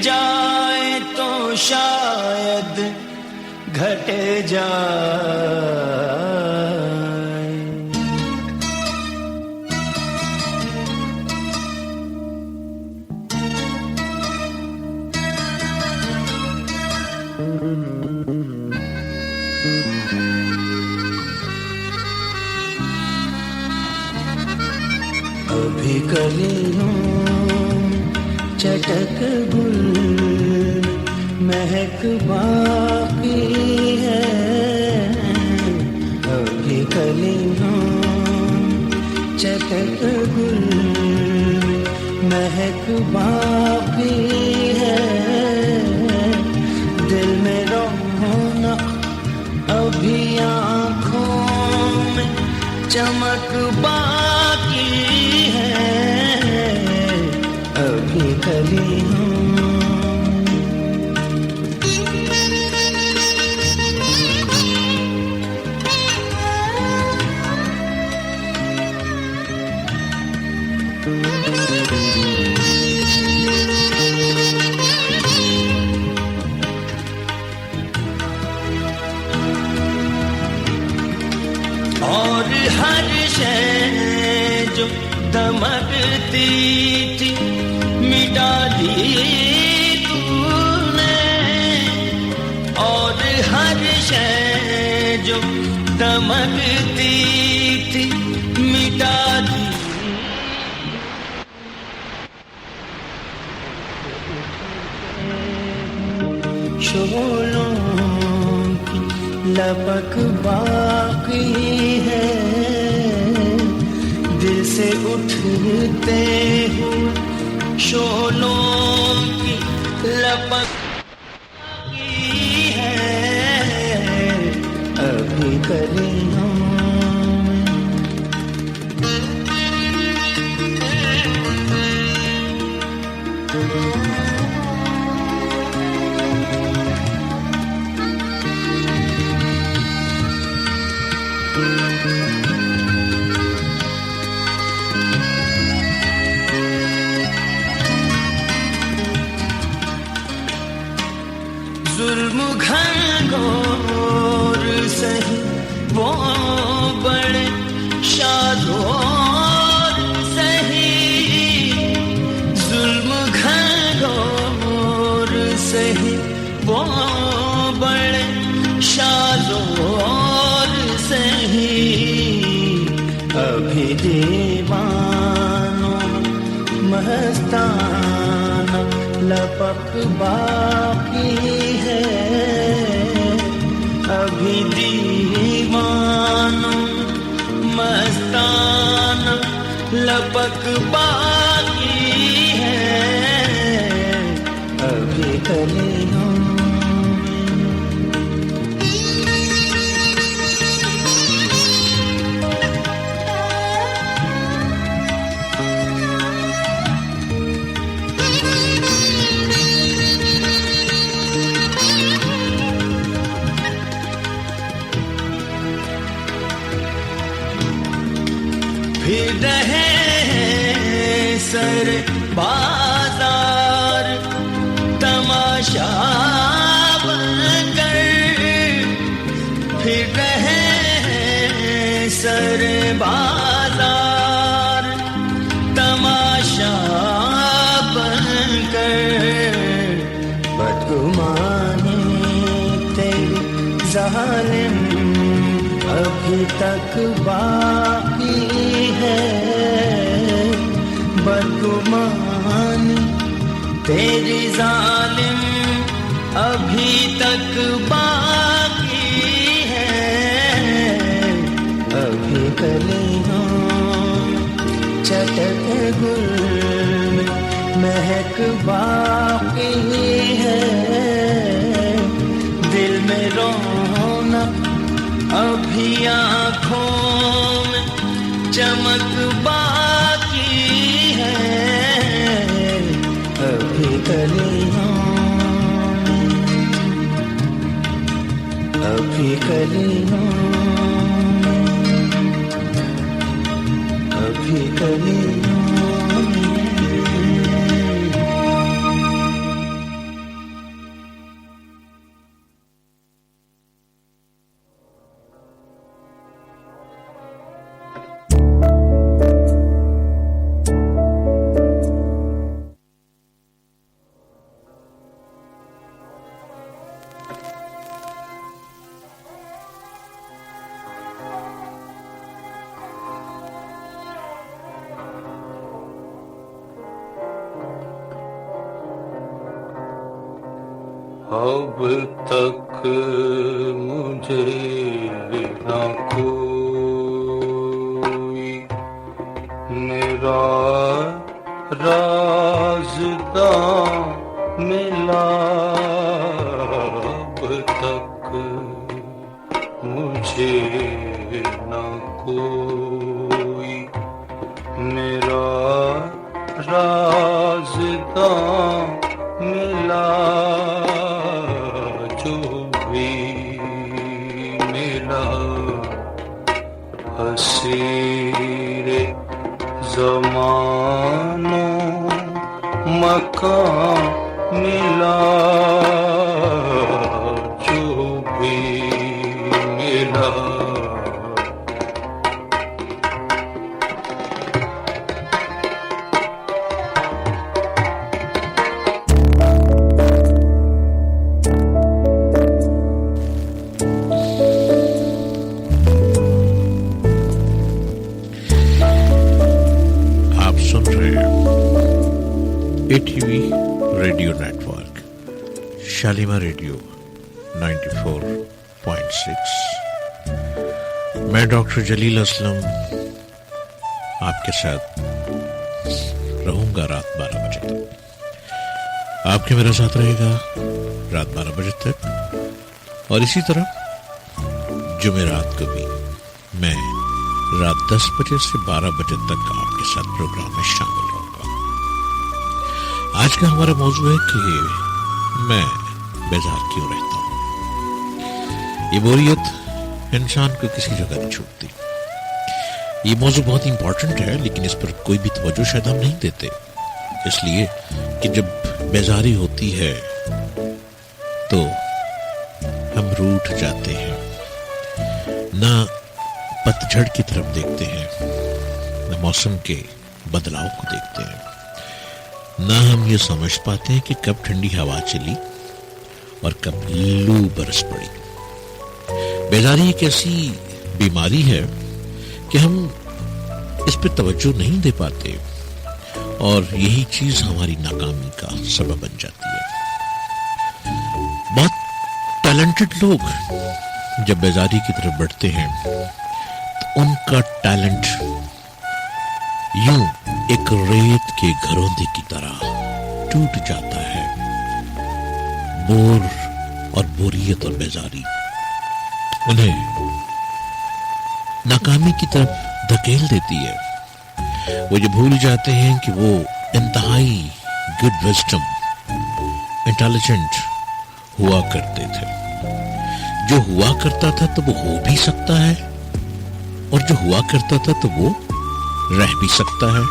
जाए तो शायद घट जाए। अभी कलियों चटक गुल महक बाकी है, अभी कलियों चटक गुल महक बाकी है, दिल में रौनक अभी आँखों में चमक बाकी है, अभी कलियों। और हर शय जो दमकती थी मिटा दी तूने, और हर शय जो दमकती थी मिटा दी। शोलों की लपक बाकी है, दिल से उठते हुए शोलों की लपक बाकी है, अभी कलियों। जुल्म घनघोर सही वो बड़े शादोर सही, जुल्म घनघोर सही वो बड़े शादोर सही, अभी दीवानों मस्ताना लपक बाकी है, अभी दीवानों मस्ताना लपक बाकी है, अभी कलियों। फिर रहे सर बाजार तमाशा बनकर, फिर रहे सर बाजार तमाशा बनकर, बदगुमानी तेरी जालिम अभी तक बाकी है, बदगुमानी तेरी जालिम अभी तक बाकी है, अभी कलियों चटक गुल महक बाकी है, दिल में रौनक अभी आँखों में चमक बाकी है, अभी कलियों। अभी कलियों, अभी कलियों। اب تک مجھے نہ کوئی میرا رازداں ملا، اب تک مجھے نہ کوئی میرا رازداں ملا، جو بھی ملا اسیر زمان و مکان ملا، جو بھی ملا ATV radio network Shalimar radio 94.6 میں ڈاکٹر جلیل اسلم آپ کے ساتھ رہوں گا رات 12 بجے تک. آپ کے میرا ساتھ رہے گا رات 12 بجے تک، اور اسی طرح جمعرات کو بھی میں رات 10 بجے سے 12 بجے تک آپ کے ساتھ پروگرام میں شامل ہوں. آج کا ہمارا موضوع ہے کہ میں بیزار کیوں رہتا ہوں. یہ بوریت انسان کو کسی جگہ نہیں چھوڑتی. یہ موضوع بہت امپورٹنٹ ہے، لیکن اس پر کوئی بھی توجہ شاید ہم نہیں دیتے، اس لیے کہ جب بیزاری ہوتی ہے تو ہم روٹھ جاتے ہیں، نہ پتجھڑ کی طرف دیکھتے ہیں، نہ موسم کے بدلاؤ کو دیکھتے ہیں، نہ ہم یہ سمجھ پاتے ہیں کہ کب ٹھنڈی ہوا چلی اور کب لو برس پڑی. بیزاری ایک ایسی بیماری ہے کہ ہم اس پہ توجہ نہیں دے پاتے، اور یہی چیز ہماری ناکامی کا سبب بن جاتی ہے. بہت ٹیلنٹڈ لوگ جب بیزاری کی طرف بڑھتے ہیں تو ان کا ٹیلنٹ یوں ایک ریت کے گھروندے کی طرح ٹوٹ جاتا ہے. بور اور بوریت اور بیزاری انہیں ناکامی کی طرف دھکیل دیتی ہے. وہ یہ بھول جاتے ہیں کہ وہ انتہائی گڈ وزڈم انٹیلیجنٹ ہوا کرتے تھے. جو ہوا کرتا تھا تو وہ ہو بھی سکتا ہے، اور جو ہوا کرتا تھا تو وہ رہ بھی سکتا ہے.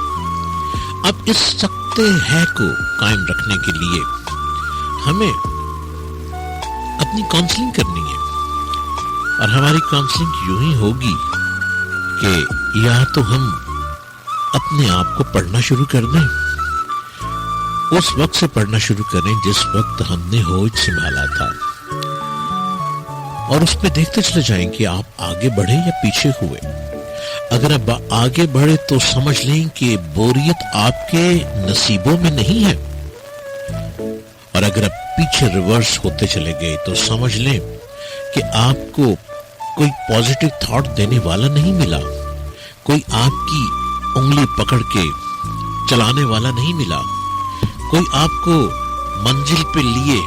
اب اس سکتے ہے کو قائم رکھنے کے لیے ہمیں اپنی کاؤنسلنگ کرنی ہے، اور ہماری کاؤنسلنگ یوں ہی ہوگی کہ یا تو ہم اپنے آپ کو پڑھنا شروع کر دیں، اس وقت سے پڑھنا شروع کریں جس وقت ہم نے ہوش سنبھالا تھا، اور اس پہ دیکھتے چلے جائیں کہ آپ آگے بڑھے یا پیچھے ہوئے. اگر آپ آگے بڑھے تو سمجھ لیں کہ بوریت آپ کے نصیبوں میں نہیں ہے، اور اگر آپ پیچھے ریورس ہوتے چلے گئے تو سمجھ لیں کہ آپ کو کوئی پازیٹو تھاٹ دینے والا نہیں ملا، کوئی آپ کی انگلی پکڑ کے چلانے والا نہیں ملا، کوئی آپ کو منزل پہ لیے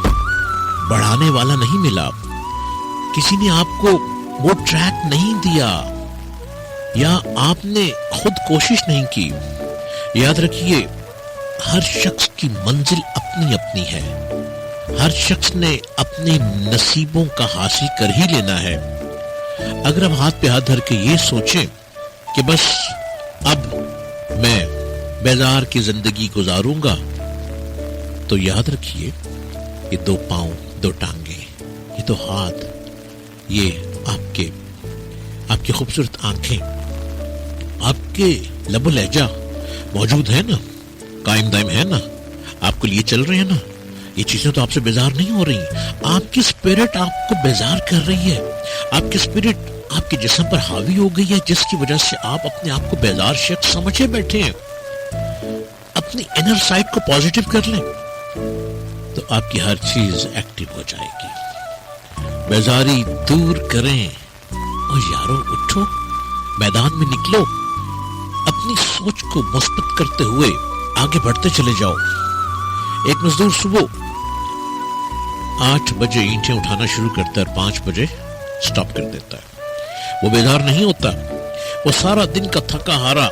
بڑھانے والا نہیں ملا، کسی نے آپ کو وہ ٹریک نہیں دیا، یا آپ نے خود کوشش نہیں کی. یاد رکھیے، ہر شخص کی منزل اپنی اپنی ہے، ہر شخص نے اپنے نصیبوں کا حاصل کر ہی لینا ہے. اگر آپ ہاتھ پہ ہاتھ دھر کے یہ سوچیں کہ بس اب میں بیزار کی زندگی گزاروں گا، تو یاد رکھیے یہ 2 پاؤں 2 ٹانگیں، یہ 2 ہاتھ، یہ آپ کے خوبصورت آنکھیں، آپ کے لب و لہجہ موجود ہے نا، قائم دائم ہے نا، آپ کو لیے چل رہے ہیں نا. یہ چیزیں تو آپ سے بیزار نہیں ہو رہی. آپ کی اسپرٹ آپ کو بیزار کر رہی ہے، آپ کی اسپرٹ آپ کے جسم پر حاوی ہو گئی ہے، جس کی وجہ سے آپ اپنے آپ کو بیزار شخص سمجھے بیٹھے ہیں. اپنی انر سائڈ کو پازیٹیو کر لیں. تو آپ کی ہر چیز ایکٹیو ہو جائے گی. بیزاری دور کریں اور یارو اٹھو, میدان میں نکلو, اپنی سوچ کو مثبت کرتے ہوئے آگے بڑھتے چلے جاؤ. ایک مزدور صبح 8 بجے اینٹیں اٹھانا شروع کرتا ہے اور 5 بجے سٹاپ کر دیتا ہے. وہ بیدار نہیں ہوتا, وہ سارا دن کا تھکا ہارا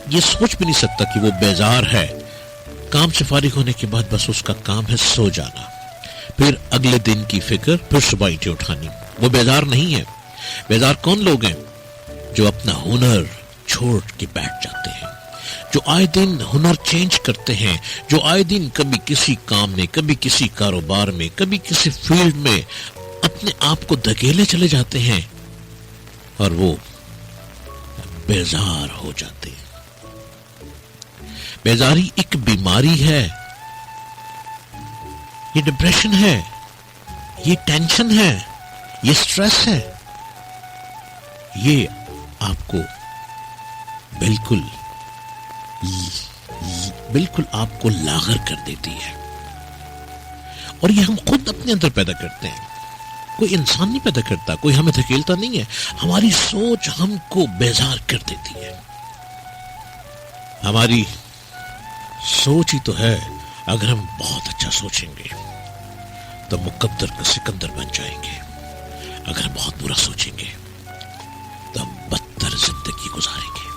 یہ سوچ بھی نہیں سکتا کہ وہ بیزار ہے. کام سے فارغ ہونے کے بعد بس اس کا کام ہے سو جانا, پھر اگلے دن کی فکر, پھر صبح اینٹیں اٹھانی. وہ بیزار نہیں ہے. بیزار کون لوگ ہیں؟ جو اپنا ہنر چھوڑ کے بیٹھ جاتے ہیں, جو آئے دن ہنر چینج کرتے ہیں, جو آئے دن کبھی کسی کام میں, کبھی کسی کاروبار میں, کبھی کسی فیلڈ میں اپنے آپ کو دھکیلے چلے جاتے ہیں اور وہ بیزار ہو جاتے ہیں. بیزاری ایک بیماری ہے, یہ ڈپریشن ہے, یہ ٹینشن ہے, یہ سٹریس ہے. یہ آپ کو بالکل آپ کو لاغر کر دیتی ہے, اور یہ ہم خود اپنے اندر پیدا کرتے ہیں. کوئی انسان نہیں پیدا کرتا, کوئی ہمیں دھکیلتا نہیں ہے. ہماری سوچ ہم کو بیزار کر دیتی ہے. ہماری سوچ ہی تو ہے. اگر ہم بہت اچھا سوچیں گے تو مقدر کا سکندر بن جائیں گے. اگر ہم بہت برا سوچیں گے تو ہم بدتر زندگی گزاریں گے.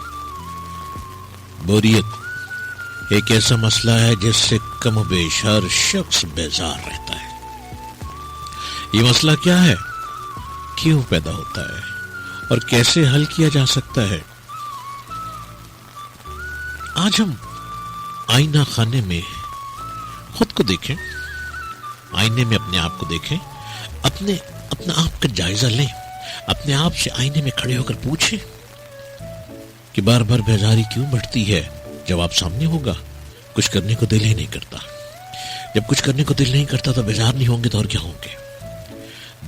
بوریت ایک ایسا مسئلہ ہے جس سے کم و بیش ہر شخص بیزار رہتا ہے. یہ مسئلہ کیا ہے, کیوں پیدا ہوتا ہے, اور کیسے حل کیا جا سکتا ہے؟ آج ہم آئینہ خانے میں خود کو دیکھیں, آئینے میں اپنے آپ کو دیکھیں, اپنا آپ کا جائزہ لیں. اپنے آپ سے آئینے میں کھڑے ہو کر پوچھیں کہ بار بار بیزاری کیوں بڑھتی ہے. جواب سامنے ہوگا. کچھ کرنے کو دل ہی نہیں کرتا. جب کچھ کرنے کو دل نہیں کرتا تو بیزار نہیں ہوں گے تو اور کیا ہوں گے؟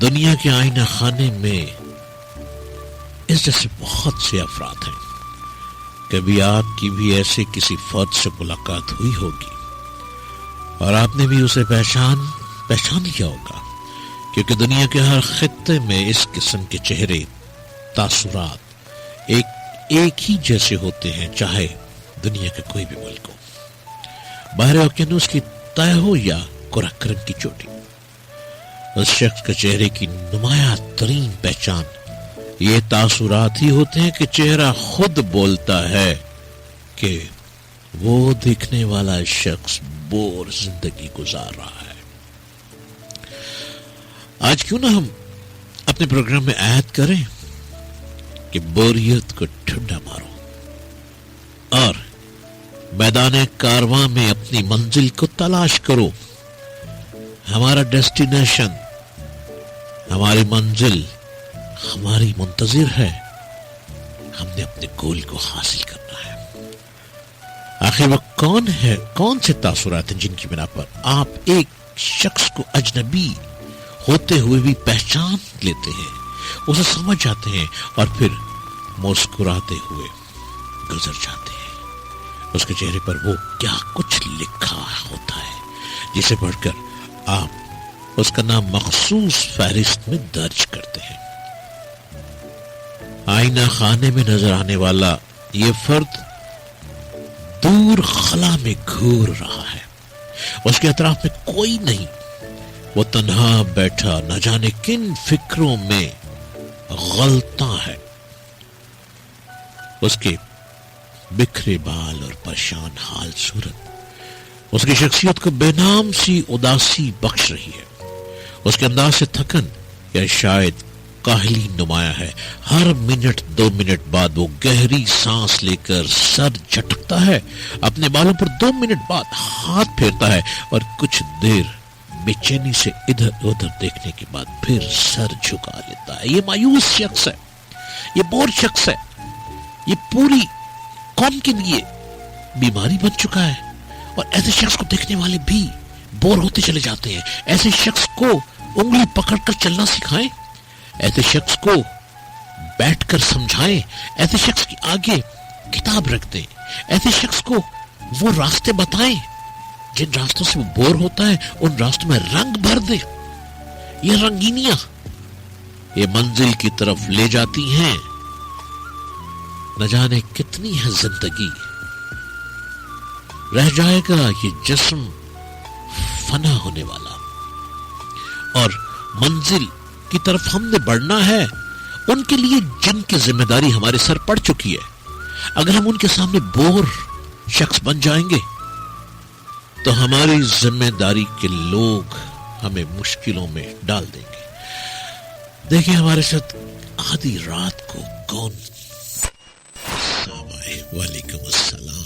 دنیا کے آئینہ خانے میں اس جیسے بہت سے افراد ہیں. کبھی آپ کی بھی ایسے کسی فرد سے ملاقات ہوئی ہوگی اور آپ نے بھی اسے پہچان لیا ہوگا, کیونکہ دنیا کے ہر خطے میں اس قسم کے چہرے, تاثرات ایک ہی جیسے ہوتے ہیں, چاہے دنیا کا کوئی بھی ملک ہو. باہر اوقیانوس کی تہہ ہو یا قراقرم کی چوٹی, اس شخص کے چہرے کی نمایاں ترین پہچان یہ تاثرات ہی ہوتے ہیں کہ چہرہ خود بولتا ہے کہ وہ دیکھنے والا شخص بور زندگی گزار رہا ہے. آج کیوں نہ ہم اپنے پروگرام میں عہد کریں کہ بوریت کو ٹھنڈا مارو اور میدان کارواں میں اپنی منزل کو تلاش کرو. ہمارا ڈیسٹینیشن, ہماری منزل ہماری منتظر ہے. ہم نے اپنے گول کو حاصل کرنا ہے. آخر وہ کون سے تاثرات ہیں جن کی بنا پر آپ ایک شخص کو اجنبی ہوتے ہوئے بھی پہچان لیتے ہیں, اسے سمجھ جاتے ہیں اور پھر مسکراتے ہوئے گزر جاتے ہیں. اس کے چہرے پر وہ کیا کچھ لکھا ہوتا ہے جسے پڑھ کر آپ اس کا نام مخصوص فہرست میں درج کرتے ہیں. آئینہ خانے میں نظر آنے والا یہ فرد دور خلا میں گھور رہا ہے. اس کے اطراف میں کوئی نہیں. وہ تنہا بیٹھا نہ جانے کن فکروں میں غلطاں ہے. اس کے بکھرے بال اور پریشان حال صورت اس کی شخصیت کو بے نام سی اداسی بخش رہی ہے. اس کے انداز سے تھکن یا شاید کاہلی نمایاں ہے. ہر منٹ 2 منٹ بعد وہ گہری سانس لے کر سر جھٹکتا ہے, اپنے بالوں پر 2 منٹ بعد ہاتھ پھیرتا ہے اور کچھ دیر بے چینی سے ادھر ادھر دیکھنے کے بعد پھر سر جھکا لیتا ہے. یہ مایوس شخص ہے, یہ بور شخص ہے, یہ پوری قوم کے لیے بیماری بن چکا ہے. اور ایسے شخص کو دیکھنے والے بھی بور ہوتے چلے جاتے ہیں. ایسے شخص کو انگلی پکڑ کر چلنا سکھائیں, ایسے شخص کو بیٹھ کر سمجھائیں, ایسے شخص کے آگے کتاب رکھ دیں, ایسے شخص کو وہ راستے بتائیں जिन रास्तों से वो बोर होता है उन रास्तों में रंग भर दे। ये रंगीनियां ये मंजिल की तरफ ले जाती हैं। न जाने कितनी है जिंदगी, रह जाएगा ये जिस्म फना होने वाला, और मंजिल की तरफ हमने बढ़ना है उनके लिए जिनकी जिम्मेदारी हमारे सर पड़ चुकी है। अगर हम उनके सामने बोर शख्स बन जाएंगे तो हमारी जिम्मेदारी के लोग हमें मुश्किलों में डाल देंगे। देखिए हमारे साथ आधी रात को कौन। वालेकुम अस्सलाम।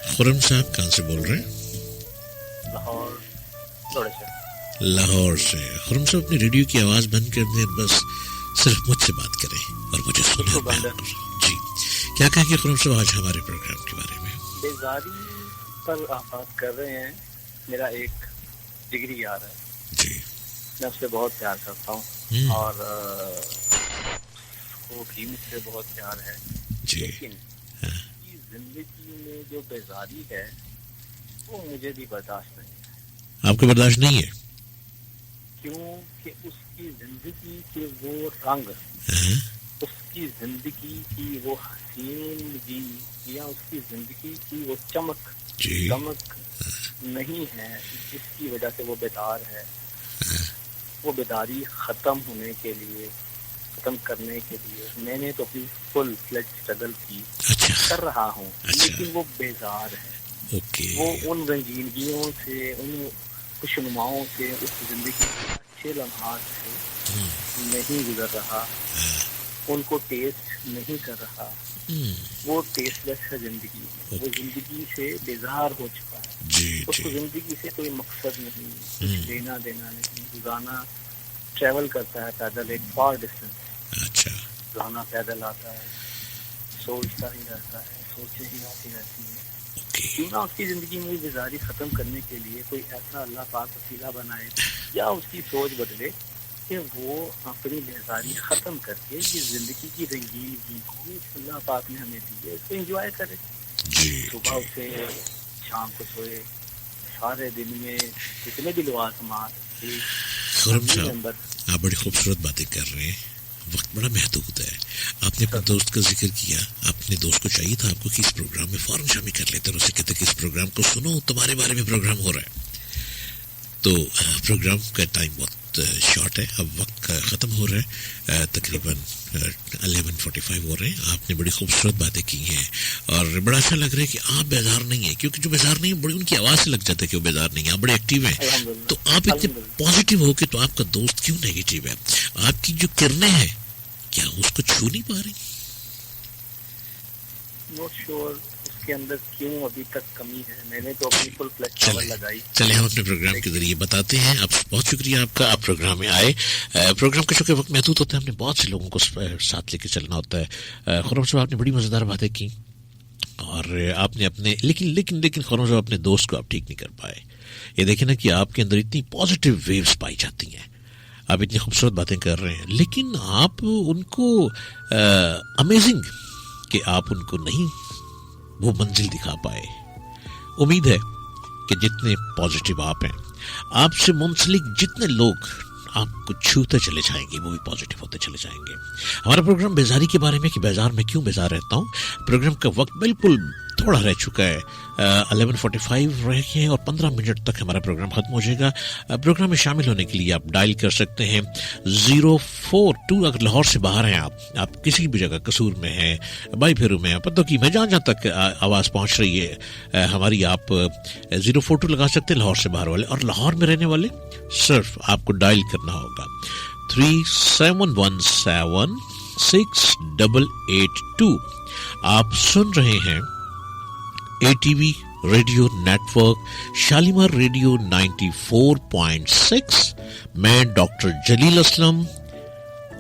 खुरम साहब कहाँ से बोल रहे हैं? लाहौर से। खुरम साहब अपनी रेडियो की आवाज बंद कर दें, बस सिर्फ मुझसे बात करें और मुझे सुने। जी क्या कहेंगे खुरम साहब आज हमारे प्रोग्राम के बारे में? बेजारी पर आप बात कर रहे हैं। मेरा एक जिगरी यार है जी, मैं उससे बहुत प्यार करता हूँ और उसको भी मुझसे बहुत प्यार है जी। लेकिन जिंदगी में जो बेजारी है वो मुझे भी बर्दाश्त नहीं है। आपको बर्दाश्त नहीं है? क्योंकि उसकी जिंदगी के वो रंग, उसकी जिंदगी की वो हसीनगी या उसकी जिंदगी की वो चमक दमक नहीं है जिसकी वजह से वो बेदार है। वो बेदारी खत्म होने के लिए, खत्म करने के लिए मैंने तो अपनी फुल फ्लेज स्ट्रगल की, कर रहा हूँ, लेकिन वो बेजार है। वो उन रंगीनगियों से, उन खुशनुमाओं से, उस जिंदगी के अच्छे लम्हात से नहीं गुजर रहा, उनको टेस्ट नहीं कर रहा। वो टेस्टलेस है जिंदगी, वो जिंदगी से बेजार हो चुका है। उसको जिंदगी से कोई मकसद नहीं, कुछ लेना देना नहीं। रोजाना ट्रेवल करता है पैदल एक फार डिस्टेंस। अच्छा। रोजाना पैदल आता है, सोचता ही रहता है, सोचे ही आती रहती है। क्यों ना उसकी जिंदगी में बेजारी खत्म करने के लिए कोई ऐसा अल्लाह पाक वसीला बनाए या उसकी सोच बदले कि वो अपनी बेजारी खत्म करके ये जिंदगी की रंगीनगी को अल्लाह पाक ने हमें दी है, इसको एंजॉय करे। सुबह से शाम को सोए, सारे दिन में जितने भी लवाज़िमात आप बड़ी खूबसूरत बातें कर रहे हैं। वक्त बड़ा महदूद है। आपने अपने दोस्त का जिक्र किया, अपने दोस्त को चाहिए था आपको कि इस प्रोग्राम में फौरन शामिल कर लेते और उसे कहते कि इस प्रोग्राम को सुनो, तुम्हारे बारे में प्रोग्राम हो रहा है। तो प्रोग्राम का टाइम बहुत शॉर्ट है, अब वक्त का ख़त्म हो रहा है, तकरीबन 11:45 हो रहे हैं। आपने बड़ी खूबसूरत बातें की हैं और बड़ा अच्छा लग रहा है कि आप बेजार नहीं है, क्योंकि जो बेजार नहीं है बड़ी उनकी आवाज़ से लग जाता है कि वो बेजार नहीं है। आप बड़े एक्टिव हैं, तो आप इतने पॉजिटिव हो के तो आपका दोस्त क्यों नेगेटिव है? आपकी जो किरणें हैं क्या उसको छू नहीं पा रही? नॉट श्योर उसके अंदर क्यों अभी तक कमी है। मैंने तो अपनी फुल फ्लैश पावर लगाई। चले हम अपने प्रोग्राम के जरिए बताते हैं। आप बहुत शुक्रिया आपका, आप प्रोग्राम में आए। प्रोग्राम का चूंकि वक्त महदूद होता है, हमने बहुत से लोगों को साथ लेके चलना होता है। खुरम साहब आपने बड़ी मजेदार बातें की और आपने अपने लेकिन खुरम साहब अपने दोस्त को आप ठीक नहीं कर पाए। ये देखें ना कि आपके अंदर इतनी पॉजिटिव वेव्स पाई जाती हैं, आप इतनी खूबसूरत बातें कर रहे हैं, लेकिन आप उनको अमेजिंग कि आप उनको नहीं वो मंजिल दिखा पाए। उम्मीद है कि जितने पॉजिटिव आप हैं, आपसे मुंसलिक जितने लोग आपको छूते चले जाएंगे वो भी पॉजिटिव होते चले जाएंगे। हमारा प्रोग्राम बेजारी के बारे में कि बेजार में क्यों बेजार रहता हूँ। प्रोग्राम का वक्त बिल्कुल थोड़ा रह चुका है, 11:45 रह गए हैं और 15 मिनट तक हमारा प्रोग्राम खत्म हो जाएगा। प्रोग्राम में शामिल होने के लिए आप डायल कर सकते हैं 042। अगर लाहौर से बाहर हैं आप किसी भी जगह, कसूर में हैं, बाई फेरू में हैं, पता कि मैं जहाँ तक आवाज़ पहुँच रही है हमारी, आप 042 लगा सकते हैं लाहौर से बाहर वाले। और लाहौर में रहने वाले सिर्फ आपको डायल करना होगा 3717 6882। आप सुन रहे हैं ATV radio network, Shalimar radio 94.6। मैं डॉक्टर जलील असलम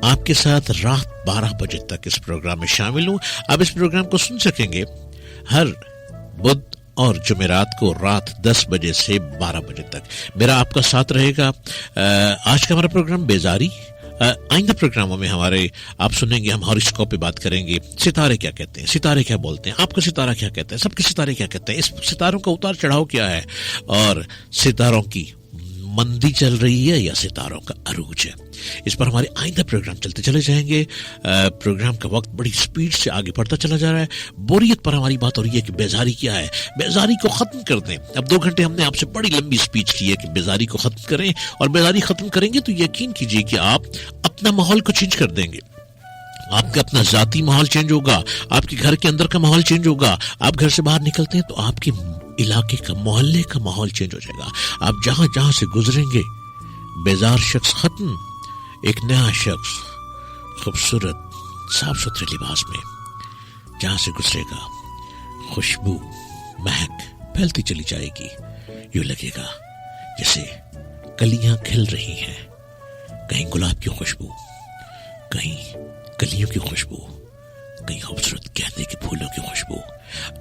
आपके साथ रात 12 बजे तक इस प्रोग्राम में शामिल हूं। आप इस प्रोग्राम को सुन सकेंगे हर बुध और जुमेरात को रात 10 बजे से 12 बजे तक। मेरा आपका साथ रहेगा। आज का हमारा प्रोग्राम बेजारी आइंदा प्रोग्रामों में हमारे आप सुनेंगे, हम हॉरोस्कोप पे बात करेंगे, सितारे क्या कहते हैं, सितारे क्या बोलते हैं, आपका सितारा क्या कहता है, सबके सितारे क्या कहते हैं, इस सितारों का उतार चढ़ाव क्या है, और सितारों की मंदी चल रही है या सितारों का अरूज है, इस पर हमारे आइंदा प्रोग्राम चलते चले जाएंगे। प्रोग्राम का वक्त बड़ी स्पीड से आगे बढ़ता चला जा रहा है। बोरियत पर हमारी बात हो रही है कि बेजारी क्या है, बेजारी को खत्म कर दें। अब 2 घंटे हमने आपसे बड़ी लंबी स्पीच की है कि बेजारी को खत्म करें, और बेजारी खत्म करेंगे तो यकीन कीजिए कि आप अपना माहौल को चेंज कर देंगे। आपका अपना जाती माहौल चेंज होगा, आपके घर के अंदर का माहौल चेंज होगा। आप घर से बाहर निकलते हैं तो आपके इलाके का, मोहल्ले का माहौल चेंज हो जाएगा। आप जहां जहां से गुजरेंगे, बेजार शख्स खत्म, एक नया शख्स खूबसूरत साफ सुथरे लिबास में जहां से गुजरेगा, खुशबू महक फैलती चली जाएगी। यूं लगेगा जैसे कलियां खिल रही हैं, कहीं गुलाब की खुशबू, कहीं कलियों की खुशबू, कहीं खूबसूरत गेंदे के फूलों की खुशबू।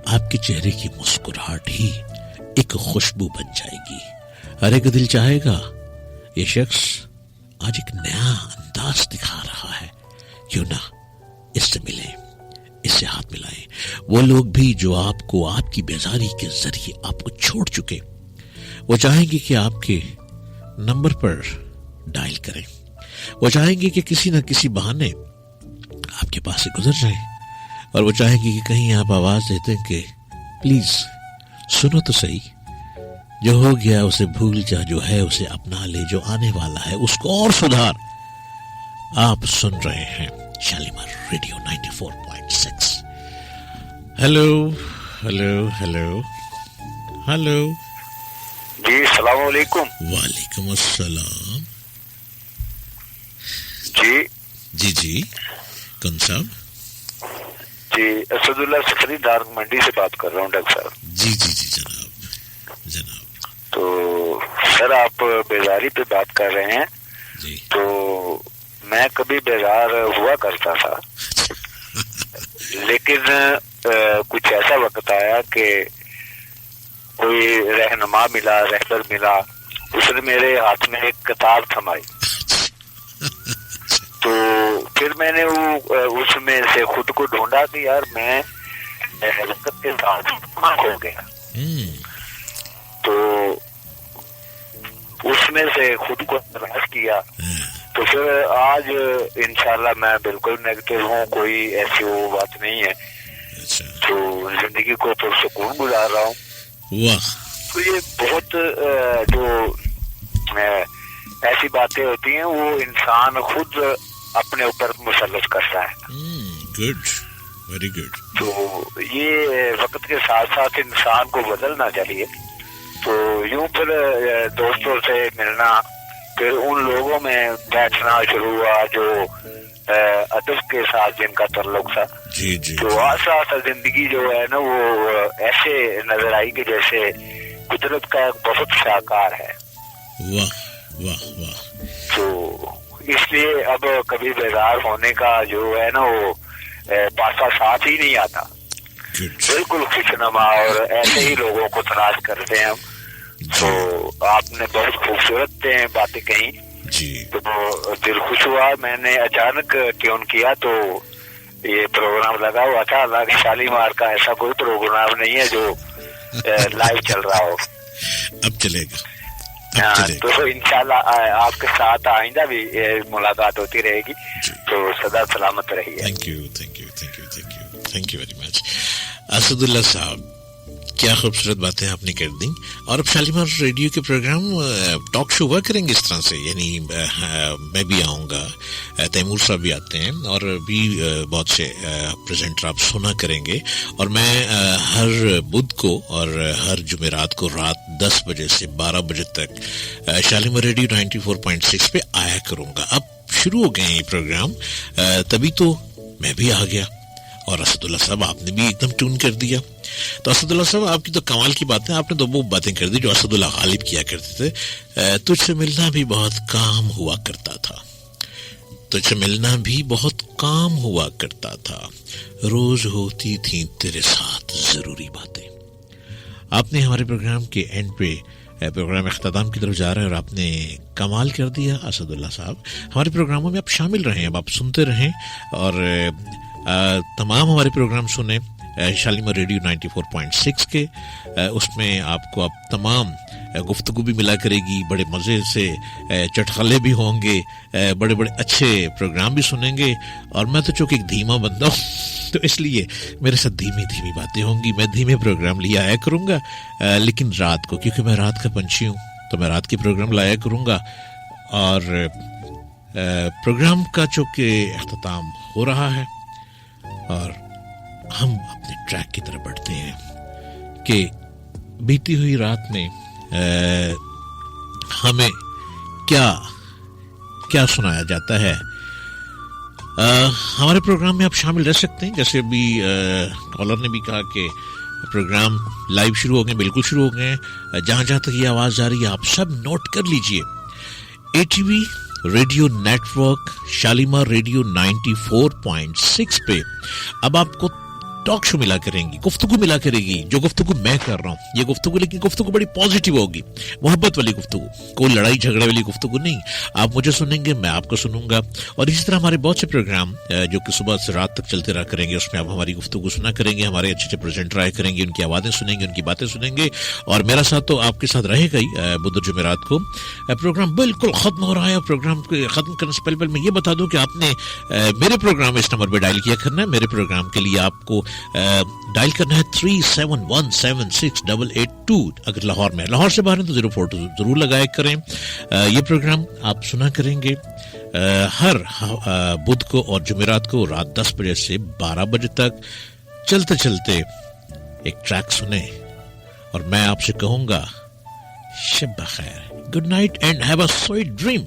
आपके चेहरे की मुस्कुराहट ही एक खुशबू बन जाएगी। हर एक दिल चाहेगा ये शख्स आज एक नया अंदाज दिखा रहा है, क्यों ना इससे मिले, इससे हाथ मिलाएं। वो लोग भी जो आपको आपकी बेजारी के जरिए आपको छोड़ चुके, वो चाहेंगे कि आपके नंबर पर डायल करें, वो चाहेंगे कि किसी न किसी बहाने आपके पास से गुजर जाएं, और वो चाहेंगे कि कहीं आप आवाज देते हैं कि प्लीज सुनो तो सही, जो हो गया उसे भूल जा, जो है उसे अपना ले, जो आने वाला है उसको और सुधार। आप सुन रहे हैं Shalimar radio 94.6। Hello hello hello hello जी, सलाम वालेकुम। वालेकुम अस्सलाम। जी जी जी, कौन साहब? जी, असदुल्ला सफरी डार्क मंडी से बात कर रहा हूँ डॉक्टर साहब। जी जी जी जनाब जनाब। तो सर, आप बेजारी पे बात कर रहे हैं जी। तो मैं कभी बेजार हुआ करता था लेकिन कुछ ऐसा वक्त आया कि कोई रहनुमा मिला, रहबर मिला, उसने मेरे हाथ में एक किताब थमाई। तो फिर मैंने वो उसमें से खुद को ढूंढा कि यार मैं वक्त के साथ खो गया। तो उसमें से खुद को तलाश किया। तो फिर आज इंशाल्लाह मैं बिल्कुल नेगेटिव हूँ, कोई ऐसी वो बात नहीं है। तो जिंदगी को पुरसुकून गुजार रहा हूँ। तो ये बहुत जो ऐसी बातें होती हैं वो इंसान खुद अपने ऊपर मुसल्लत करता है। Good, very good. तो ये वक्त के साथ साथ इंसान को बदलना चाहिए। तो यूं फिर दोस्तों से मिलना, फिर उन लोगों में बैठना शुरू हुआ जो अदब के साथ जिनका ताल्लुक था। जी जी। तो आस्ता आस्ता जिंदगी जो है ना वो ऐसे नजर आई कि जैसे कुदरत का एक बहुत शाहकार है। वाह वाह वाह। तो इसलिए अब कभी बेजार होने का जो है ना वो पासा साथ ही नहीं आता। बिल्कुल खुशनुमा और ऐसे ही लोगों को तलाश करते हैं हम। तो आपने बहुत खूबसूरत बातें कही जी। तो दिल खुश हुआ। मैंने अचानक ट्यून किया तो ये प्रोग्राम लगा हुआ था। हालांकि शालीमार का ऐसा कोई प्रोग्राम नहीं है जो लाइव चल रहा हो। अब चलेगा। तो इंशाल्लाह आपके साथ आइंदा भी मुलाकात होती रहेगी। तो सदा सलामत रहिए। Thank you thank you thank you thank you thank you very much. Asadullah साहब, क्या खूबसूरत बातें आपने कर दी। और अब शालीमार रेडियो के प्रोग्राम टॉक शो हुआ करेंगे इस तरह से, यानी मैं भी आऊँगा, तैमूर साहब भी आते हैं और भी बहुत से प्रेजेंटर आप सुना करेंगे। और मैं हर बुध को और हर जुमेरात को रात 10 बजे से 12 बजे तक शालीमार रेडियो 94.6 पे आया करूँगा। अब शुरू हो गए ये प्रोग्राम, तभी तो मैं भी आ गया और असदुल्ला साहब आपने भी एकदम ट्यून कर दिया। तो असदुल्ला साहब, आपकी तो कमाल की बातें, आपने तो वो बातें कर दी जो असदुल्ला गालिब किया करते थे। तुझसे मिलना भी बहुत काम हुआ करता था, तुझसे मिलना भी बहुत काम हुआ करता था, रोज होती थी तेरे साथ जरूरी बातें। آپ نے ہمارے پروگرام کے اینڈ پہ پروگرام اختتام کی طرف جا رہے ہیں اور آپ نے کمال کر دیا اسد اللہ صاحب. ہمارے پروگراموں میں آپ شامل رہیں, اب آپ سنتے رہیں اور تمام ہمارے پروگرام سنیں شالیمار ریڈیو 94.6 کے. اس میں آپ کو اب تمام گفتگو بھی ملا کرے گی, بڑے مزے سے چٹخلے بھی ہوں گے, بڑے بڑے اچھے پروگرام بھی سنیں گے. اور میں تو چونکہ ایک دھیما بندہ ہوں تو اس لیے میرے ساتھ دھیمی دھیمی باتیں ہوں گی. میں دھیمے پروگرام لیا آیا کروں گا, لیکن رات کو, کیونکہ میں رات کا پنچھی ہوں تو میں رات کے پروگرام لایا کروں گا. اور پروگرام کا چونکہ اختتام ہو رہا ہے اور ہم اپنے ٹریک کی طرف بڑھتے ہیں کہ بیتی ہوئی رات میں ہمیں کیا سنایا جاتا ہے. ہمارے پروگرام میں آپ شامل رہ سکتے ہیں, جیسے ابھی کالر نے بھی کہا کہ پروگرام لائیو شروع ہو گئے. بالکل شروع ہو گئے ہیں. جہاں جہاں تک یہ آواز جا رہی ہے آپ سب نوٹ کر لیجئے. ATV radio network Shalimar radio 94.6 پہ اب آپ کو ٹاک شو ملا کریں گی, گفتگو ملا کرے گی. جو گفتگو میں کر رہا ہوں یہ گفتگو, لیکن گفتگو بڑی پازیٹیو ہوگی, محبت والی گفتگو, کوئی لڑائی جھگڑے والی گفتگو نہیں. آپ مجھے سنیں گے, میں آپ کو سنوں گا. اور اسی طرح ہمارے بہت سے پروگرام جو کہ صبح سے رات تک چلتے رہا کریں گے, اس میں آپ ہماری گفتگو سنا کریں گے. ہمارے اچھے اچھے پریزنٹر آئے کریں گے, ان کی آوازیں سنیں گے, ان کی باتیں سنیں گے. اور میرا ساتھ تو آپ کے ساتھ رہے گا ہی. بدھ جمعرات کو پروگرام بالکل ختم ہو رہا ہے. پروگرام کو ختم کرنے سے پہلے میں یہ بتا دوں کہ آپ نے میرے پروگرام اس نمبر پہ ڈائل کیا کرنا ہے. میرے پروگرام کے لیے آپ کو ڈائل کرنا ہے 37176882. اگر لاہور میں, لاہور سے باہر ہیں تو 04 ضرور لگایا کریں. یہ پروگرام آپ سنا کریں گے ہر بدھ کو اور جمعرات کو رات 10 بجے سے 12 بجے تک. چلتے چلتے ایک ٹریک سنیں اور میں آپ سے کہوں گا شب بخیر, good night and have a sweet dream.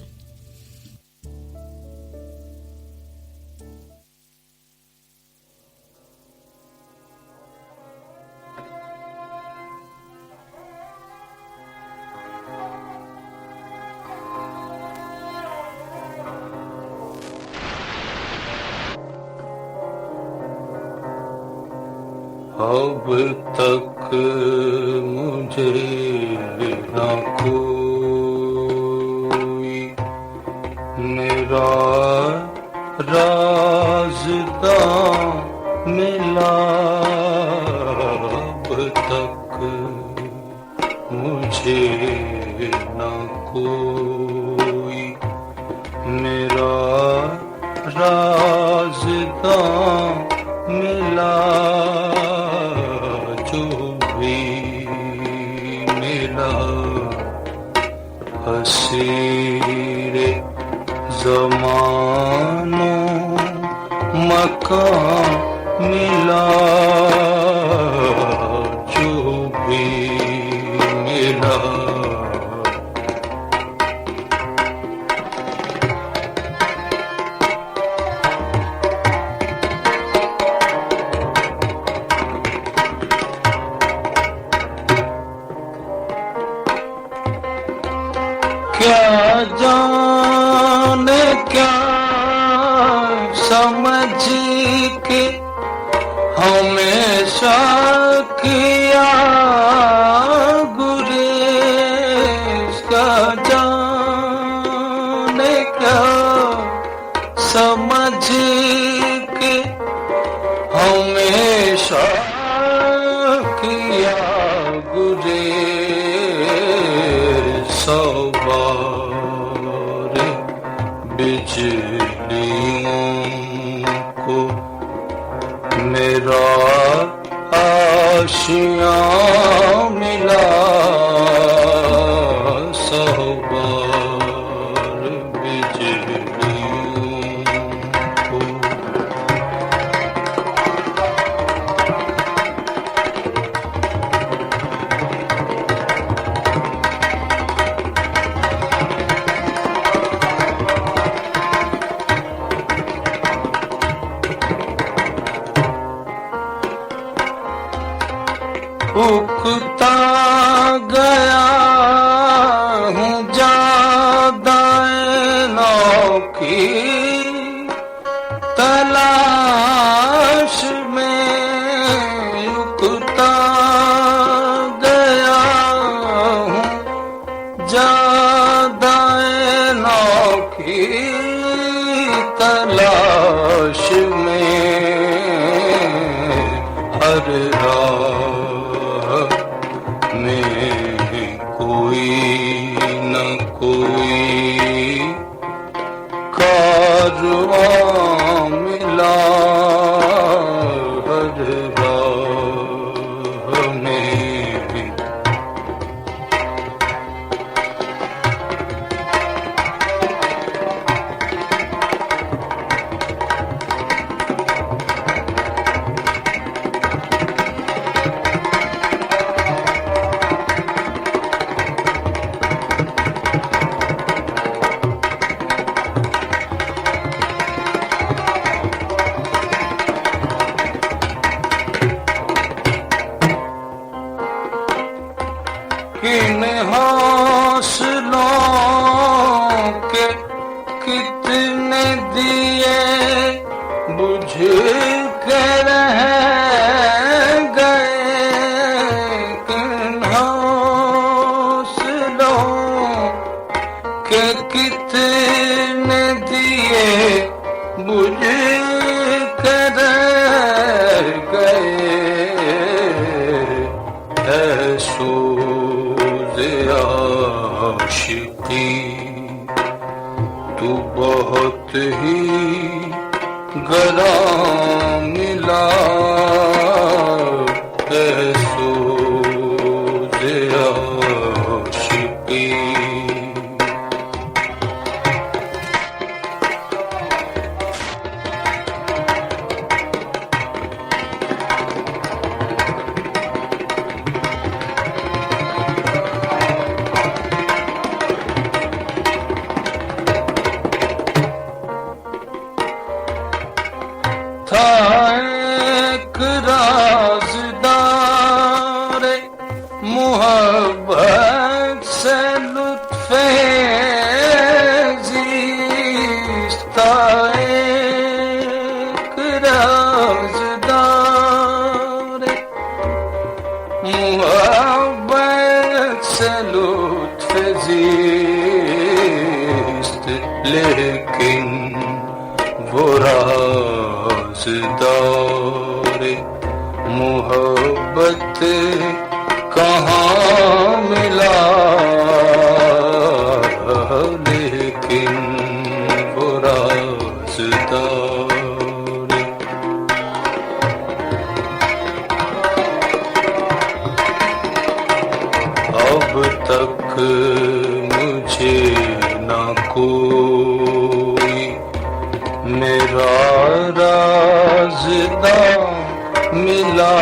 اب تک مجھے نہ کوئی میرا رازداں ملا. اب تک مجھے نہ کوئی میرا رازداں ملا. اسیر زمان و مکان ملا, جو بھی ملا. کیا جانے کیا سمجھ کے ہمیشہ کیا گریز. کا جانے کیا سمجھ کے ہمیشہ کیا گریز. سو بار بجلیوں کو कोई न कोई कारवां मिला हर राह में। किन हौसलों के कितने दिए बुझ के रह गए। किन हौसलों के कितने दिए बुझ के रह गए। आशिकी तू बहुत ही गरा मिला सोज़े आशिकी। था एक राज़दार मुहब्बत से लुत्फ़े ज़ीस्त। था एक राज़दार मुहब्बत से लुत्फ़े ज़ीस्त। लेकिन वो राज़दार मोहब्बत कहाँ मिला। लेकिन वो राज़दार अब तक मुझे ना कोई मेरा राज़दार मिला।